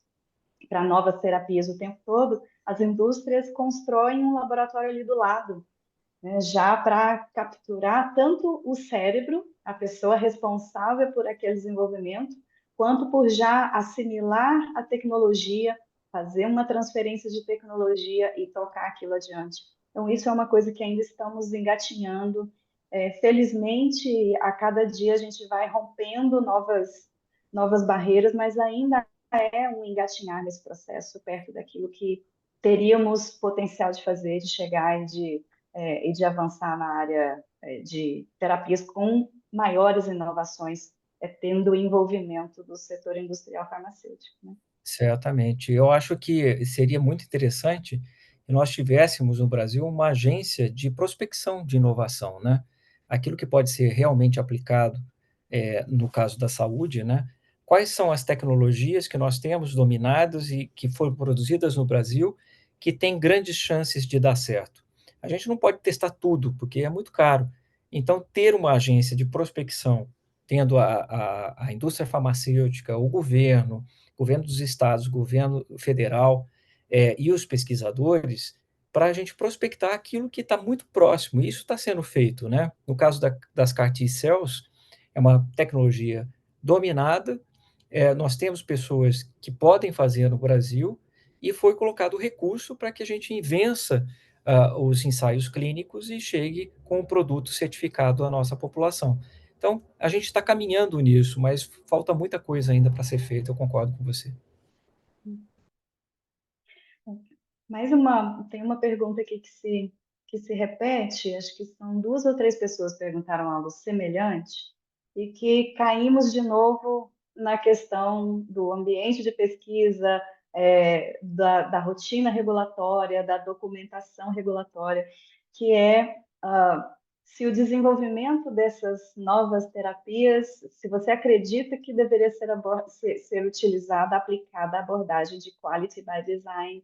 A: para novas terapias o tempo todo, as indústrias constroem um laboratório ali do lado, né, já para capturar tanto o cérebro, a pessoa responsável por aquele desenvolvimento, quanto por já assimilar a tecnologia, fazer uma transferência de tecnologia e tocar aquilo adiante. Então, isso é uma coisa que ainda estamos engatinhando. Felizmente, a cada dia a gente vai rompendo novas barreiras, mas ainda é um engatinhar nesse processo, perto daquilo que teríamos potencial de fazer, de chegar e de avançar na área de terapias com maiores inovações, tendo o envolvimento do setor industrial farmacêutico, né?
B: Certamente. Eu acho que seria muito interessante que nós tivéssemos no Brasil uma agência de prospecção de inovação, né. Aquilo que pode ser realmente aplicado, no caso da saúde, né. Quais são as tecnologias que nós temos dominadas e que foram produzidas no Brasil, que têm grandes chances de dar certo? A gente não pode testar tudo, porque é muito caro. Então, ter uma agência de prospecção, tendo a indústria farmacêutica, o governo dos estados, governo federal, e os pesquisadores, para a gente prospectar aquilo que está muito próximo. E isso está sendo feito, né? No caso das CAR T-cells, é uma tecnologia dominada, nós temos pessoas que podem fazer no Brasil e foi colocado recurso para que a gente vença os ensaios clínicos e chegue com um produto certificado à nossa população. Então, a gente está caminhando nisso, mas falta muita coisa ainda para ser feita, eu concordo com você.
A: Tem uma pergunta aqui que se repete, acho que são duas ou três pessoas que perguntaram algo semelhante, e que caímos de novo na questão do ambiente de pesquisa, da rotina regulatória, da documentação regulatória, que é se o desenvolvimento dessas novas terapias, se você acredita que deveria ser utilizada, aplicada a abordagem de Quality by Design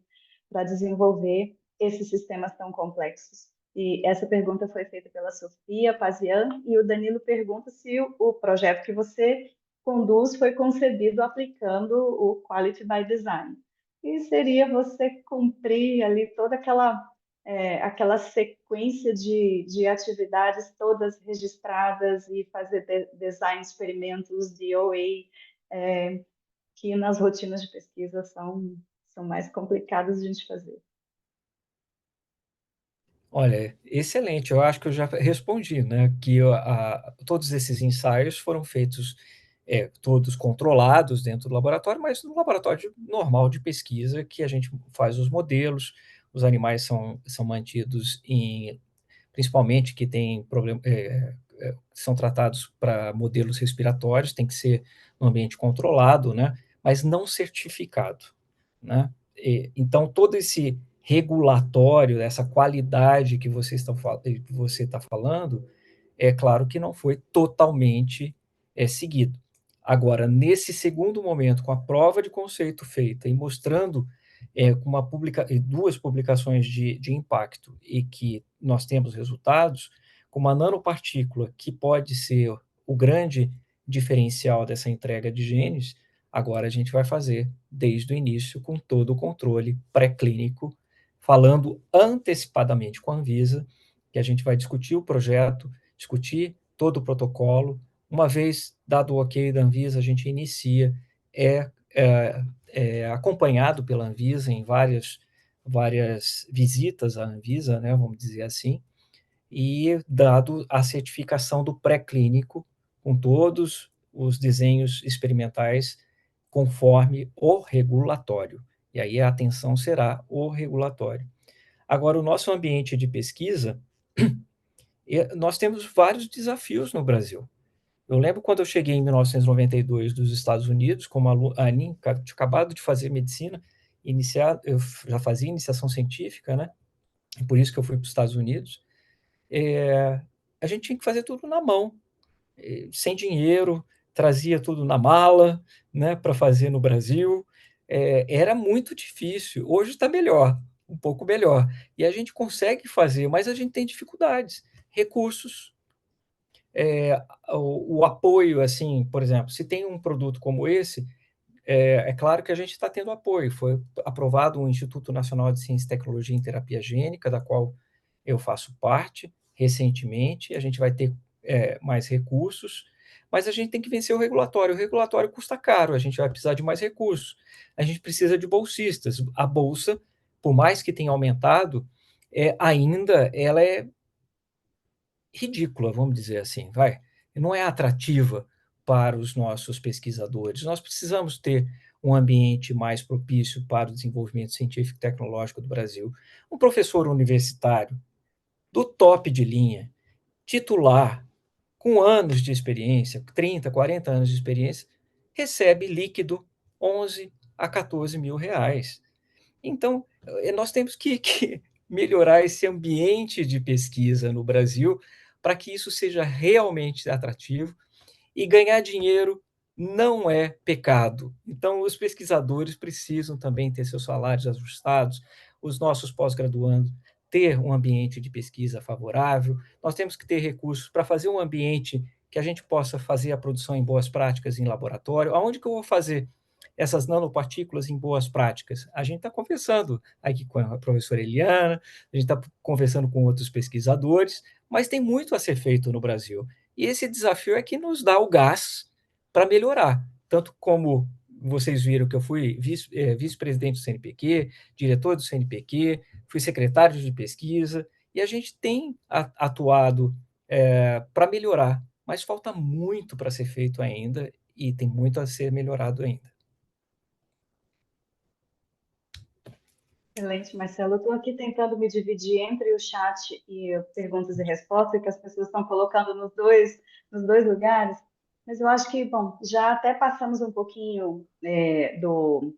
A: para desenvolver esses sistemas tão complexos. E essa pergunta foi feita pela Sofia Pazian, e o Danilo pergunta se o projeto que você conduz foi concebido aplicando o Quality by Design. E seria você cumprir ali toda aquela sequência de atividades todas registradas e fazer design experimentos de OA, que nas rotinas de pesquisa são mais complicados de a gente fazer.
B: Olha, excelente. Eu acho que eu já respondi, né? Que todos esses ensaios foram feitos, todos controlados dentro do laboratório, mas no laboratório normal de pesquisa, que a gente faz os modelos, os animais são mantidos principalmente que tem problema, são tratados para modelos respiratórios, tem que ser no ambiente controlado, né? Mas não certificado, né? Então, todo esse regulatório, essa qualidade que você está falando, é claro que não foi totalmente seguido. Agora, nesse segundo momento, com a prova de conceito feita e mostrando com duas publicações de impacto e que nós temos resultados, com uma nanopartícula que pode ser o grande diferencial dessa entrega de genes, agora a gente vai fazer desde o início com todo o controle pré-clínico, falando antecipadamente com a Anvisa, que a gente vai discutir o projeto, discutir todo o protocolo. Uma vez dado o ok da Anvisa, a gente inicia, acompanhado pela Anvisa em várias visitas à Anvisa, né, vamos dizer assim, e dado a certificação do pré-clínico, com todos os desenhos experimentais conforme o regulatório. E aí a atenção será o regulatório. Agora, o nosso ambiente de pesquisa, nós temos vários desafios no Brasil. Eu lembro quando eu cheguei em 1992 dos Estados Unidos, como a Anin tinha acabado de fazer medicina, eu já fazia iniciação científica, né? E por isso que eu fui para os Estados Unidos. A gente tinha que fazer tudo na mão, sem dinheiro, trazia tudo na mala, né, para fazer no Brasil. Era muito difícil. Hoje está melhor, um pouco melhor. E a gente consegue fazer, mas a gente tem dificuldades, recursos, o apoio, assim, por exemplo, se tem um produto como esse, claro que a gente está tendo apoio. Foi aprovado o Instituto Nacional de Ciência e Tecnologia em Terapia Gênica, da qual eu faço parte recentemente. A gente vai ter mais recursos, mas a gente tem que vencer o regulatório. O regulatório custa caro, a gente vai precisar de mais recursos. A gente precisa de bolsistas. A bolsa, por mais que tenha aumentado, ainda ela é ridícula, vamos dizer assim, vai. Não é atrativa para os nossos pesquisadores. Nós precisamos ter um ambiente mais propício para o desenvolvimento científico e tecnológico do Brasil. Um professor universitário do top de linha, titular, com anos de experiência, 30, 40 anos de experiência, recebe líquido 11 a 14 mil reais. Então, nós temos que melhorar esse ambiente de pesquisa no Brasil para que isso seja realmente atrativo, e ganhar dinheiro não é pecado. Então, os pesquisadores precisam também ter seus salários ajustados, os nossos pós-graduandos ter um ambiente de pesquisa favorável, nós temos que ter recursos para fazer um ambiente que a gente possa fazer a produção em boas práticas em laboratório. Aonde que eu vou fazer essas nanopartículas em boas práticas? A gente está conversando aqui com a professora Eliana, a gente está conversando com outros pesquisadores, mas tem muito a ser feito no Brasil. E esse desafio é que nos dá o gás para melhorar. Tanto como vocês viram que eu fui vice-presidente do CNPq, diretor do CNPq, fui secretário de pesquisa, e a gente tem atuado para melhorar, mas falta muito para ser feito ainda, e tem muito a ser melhorado ainda.
A: Excelente, Marcelo. Eu estou aqui tentando me dividir entre o chat e perguntas e respostas, que as pessoas estão colocando nos dois lugares, mas eu acho que, bom, já até passamos um pouquinho do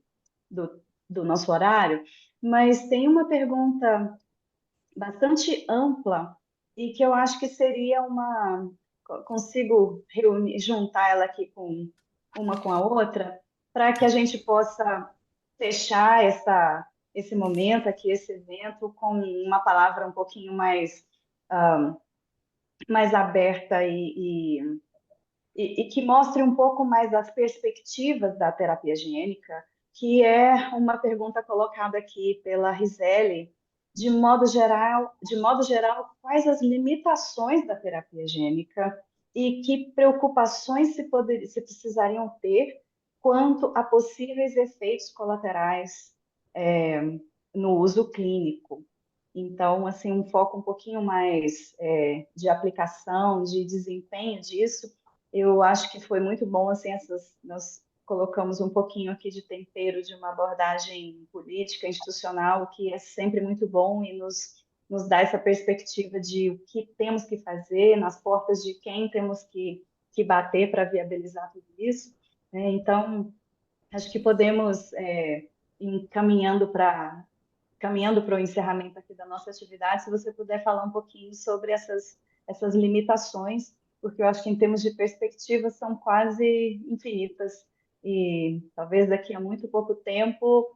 A: nosso horário, mas tem uma pergunta bastante ampla e que eu acho que seria uma. Consigo reunir, juntar ela aqui com uma com a outra, para que a gente possa fechar esse momento aqui, esse evento, com uma palavra um pouquinho mais aberta e que mostre um pouco mais as perspectivas da terapia gênica, que é uma pergunta colocada aqui pela Rizeli, de modo geral, quais as limitações da terapia gênica e que preocupações se precisariam ter quanto a possíveis efeitos colaterais é, no uso clínico. Então, assim, um foco um pouquinho mais de aplicação, de desempenho disso, eu acho que foi muito bom, assim, nós colocamos um pouquinho aqui de tempero de uma abordagem política, institucional, o que é sempre muito bom e nos dá essa perspectiva de o que temos que fazer, nas portas de quem temos que bater para viabilizar tudo isso, né? Então, acho que podemos, encaminhando para caminhando para o encerramento aqui da nossa atividade, se você puder falar um pouquinho sobre essas limitações, porque eu acho que em termos de perspectiva são quase infinitas e talvez daqui a muito pouco tempo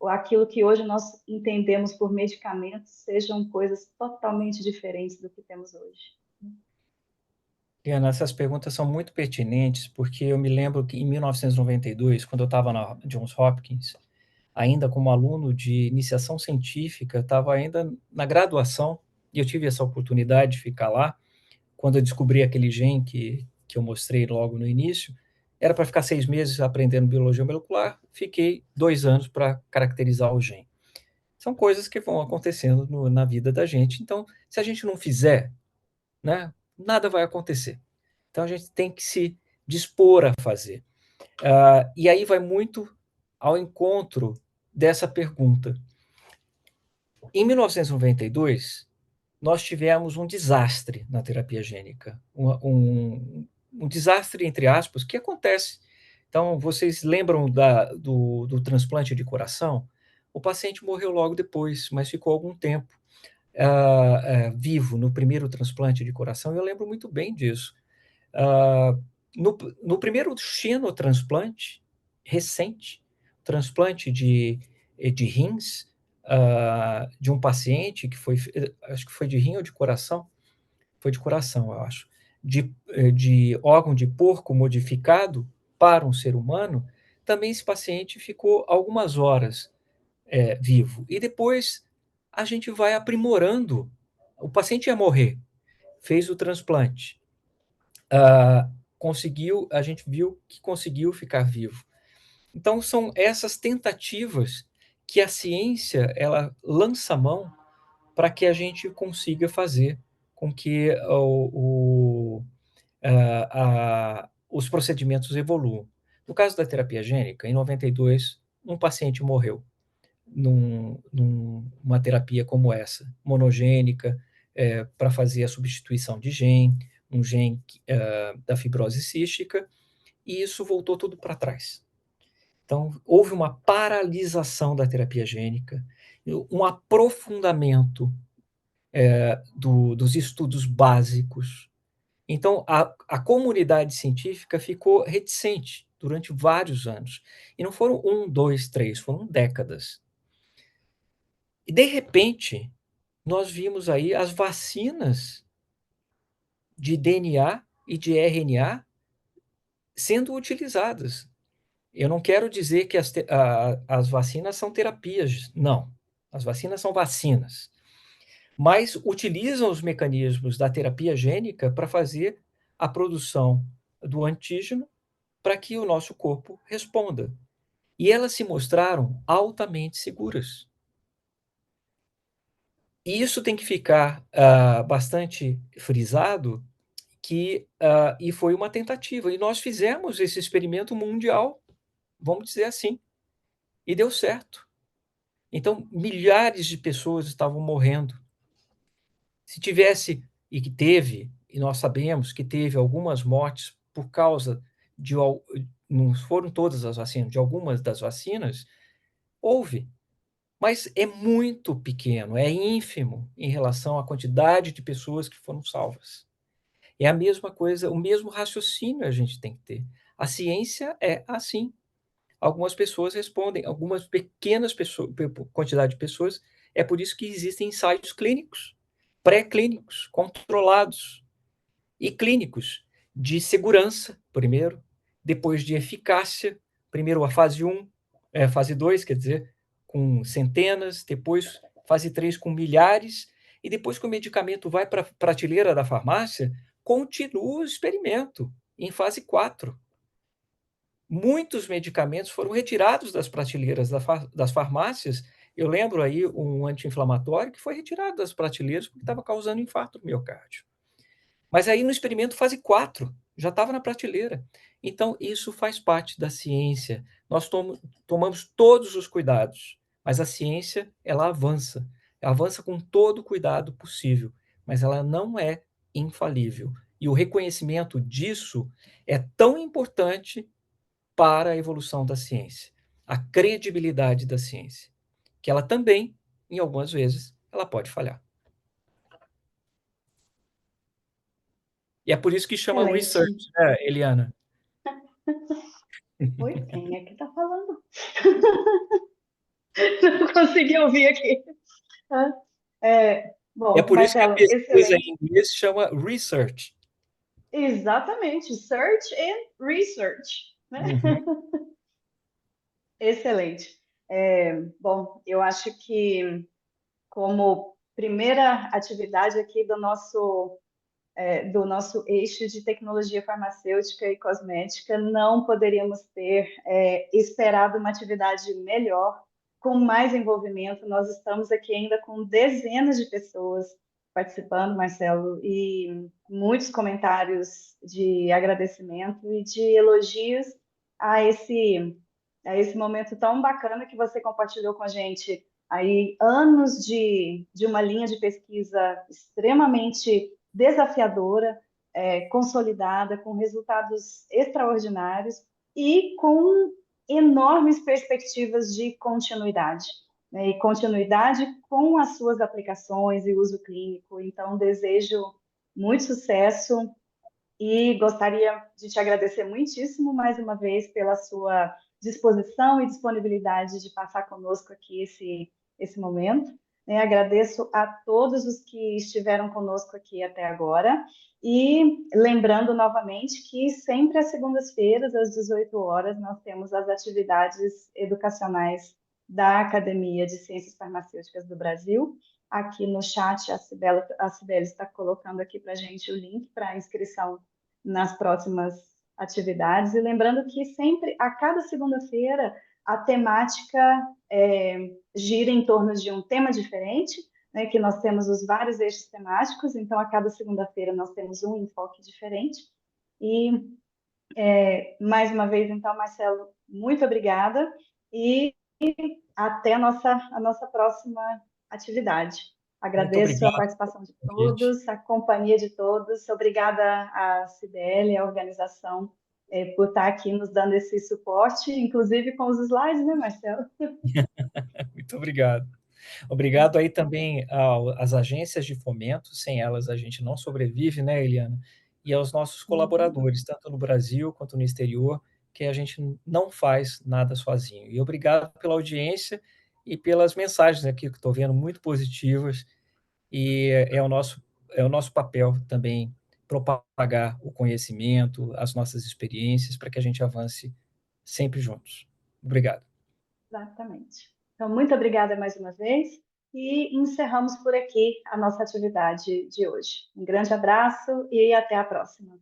A: aquilo que hoje nós entendemos por medicamentos sejam coisas totalmente diferentes do que temos hoje.
B: Liana, essas perguntas são muito pertinentes, porque eu me lembro que em 1992, quando eu estava na Johns Hopkins, ainda como aluno de iniciação científica, estava ainda na graduação, e eu tive essa oportunidade de ficar lá, quando eu descobri aquele gene que eu mostrei logo no início, era para ficar 6 meses aprendendo biologia molecular, fiquei 2 anos para caracterizar o gene. São coisas que vão acontecendo na vida da gente, então, se a gente não fizer, né, nada vai acontecer. Então, a gente tem que se dispor a fazer. E aí vai muito ao encontro dessa pergunta. Em 1992, nós tivemos um desastre na terapia gênica, um desastre, entre aspas, que acontece. Então, vocês lembram do transplante de coração? O paciente morreu logo depois, mas ficou algum tempo vivo no primeiro transplante de coração, eu lembro muito bem disso. Uh, no primeiro xenotransplante recente, transplante de rins, de um paciente que foi, acho que foi de rim ou de coração, foi de coração, eu acho, de órgão de porco modificado para um ser humano, também esse paciente ficou algumas horas vivo. E depois a gente vai aprimorando. O paciente ia morrer, fez o transplante, a gente viu que conseguiu ficar vivo. Então, são essas tentativas que a ciência ela lança a mão para que a gente consiga fazer com que os procedimentos evoluam. No caso da terapia gênica, em 92, um paciente morreu numa terapia como essa, monogênica, para fazer a substituição de gene, um gene da fibrose cística, e isso voltou tudo para trás. Então, houve uma paralisação da terapia gênica, um aprofundamento dos estudos básicos. Então, a comunidade científica ficou reticente durante vários anos. E não foram 1, 2, 3, foram décadas. E, de repente, nós vimos aí as vacinas de DNA e de RNA sendo utilizadas. Eu não quero dizer que as vacinas são terapias, não. As vacinas são vacinas. Mas utilizam os mecanismos da terapia gênica para fazer a produção do antígeno para que o nosso corpo responda. E elas se mostraram altamente seguras. E isso tem que ficar bastante frisado, e foi uma tentativa. E nós fizemos esse experimento mundial, vamos dizer assim, e deu certo. Então, milhares de pessoas estavam morrendo. Se tivesse, e que teve, e nós sabemos que teve algumas mortes por causa de, não foram todas as vacinas, de algumas das vacinas, houve. mas é muito pequeno, é ínfimo em relação à quantidade de pessoas que foram salvas. É a mesma coisa, o mesmo raciocínio a gente tem que ter. A ciência é assim. Algumas pessoas respondem, algumas pequenas pessoas, quantidade de pessoas, é por isso que existem ensaios clínicos, pré-clínicos, controlados, e clínicos, de segurança, primeiro, depois de eficácia, primeiro a fase 1, fase 2, quer dizer, com centenas, depois fase 3 com milhares, e depois que o medicamento vai para a prateleira da farmácia, continua o experimento em fase 4. Muitos medicamentos foram retirados das prateleiras das farmácias. Eu lembro aí um anti-inflamatório que foi retirado das prateleiras porque estava causando infarto do miocárdio. Mas aí no experimento fase 4, já estava na prateleira. Então, isso faz parte da ciência. Nós tomamos todos os cuidados, mas a ciência, ela avança com todo o cuidado possível, mas ela não é infalível. E o reconhecimento disso é tão importante para a evolução da ciência, a credibilidade da ciência, que ela também, em algumas vezes, ela pode falhar. E é por isso que chama
A: Excelente.
B: research, né, Eliana?
A: Oi, quem é que está falando? Não consegui ouvir aqui.
B: É
A: Bom,
B: por isso que a
A: Marcelo,
B: pesquisa
A: excelente.
B: em inglês chama research.
A: Exatamente, search and research, né?
B: Uhum.
A: Excelente. Bom, eu acho que como primeira atividade aqui do nosso eixo de tecnologia farmacêutica e cosmética, não poderíamos ter esperado uma atividade melhor, com mais envolvimento. Nós estamos aqui ainda com dezenas de pessoas participando, Marcelo, e muitos comentários de agradecimento e de elogios a esse momento tão bacana que você compartilhou com a gente. Aí, anos de uma linha de pesquisa extremamente desafiadora, consolidada, com resultados extraordinários e com enormes perspectivas de continuidade, né? E continuidade com as suas aplicações e uso clínico. Então, desejo muito sucesso e gostaria de te agradecer muitíssimo mais uma vez pela sua disposição e disponibilidade de passar conosco aqui esse momento. Né? Agradeço a todos os que estiveram conosco aqui até agora. E lembrando novamente que sempre às segundas-feiras, às 18 horas, nós temos as atividades educacionais da Academia de Ciências Farmacêuticas do Brasil. Aqui no chat, a Cibele está colocando aqui para a gente o link para a inscrição nas próximas atividades. E lembrando que sempre, a cada segunda-feira, a temática gira em torno de um tema diferente, né, que nós temos os vários eixos temáticos, então a cada segunda-feira nós temos um enfoque diferente. E mais uma vez, então, Marcelo, muito obrigada e até a nossa próxima atividade.
B: Muito
A: Agradeço a
B: obrigado
A: participação de
B: pelo convite.
A: todos, a companhia de todos. Obrigada à Cibele, à organização, por estar aqui nos dando esse suporte, inclusive com os slides, né, Marcelo?
B: Muito obrigado. Obrigado aí também às agências de fomento, sem elas a gente não sobrevive, né, Eliana? E aos nossos
A: Uhum.
B: colaboradores, tanto no Brasil quanto no exterior, que a gente não faz nada sozinho. E obrigado pela audiência e pelas mensagens aqui que estou vendo muito positivas, e é o nosso papel também propagar o conhecimento, as nossas experiências, para que a gente avance sempre juntos. Obrigado.
A: Exatamente. Então, muito obrigada mais uma vez e encerramos por aqui a nossa atividade de hoje. Um grande abraço e até a próxima.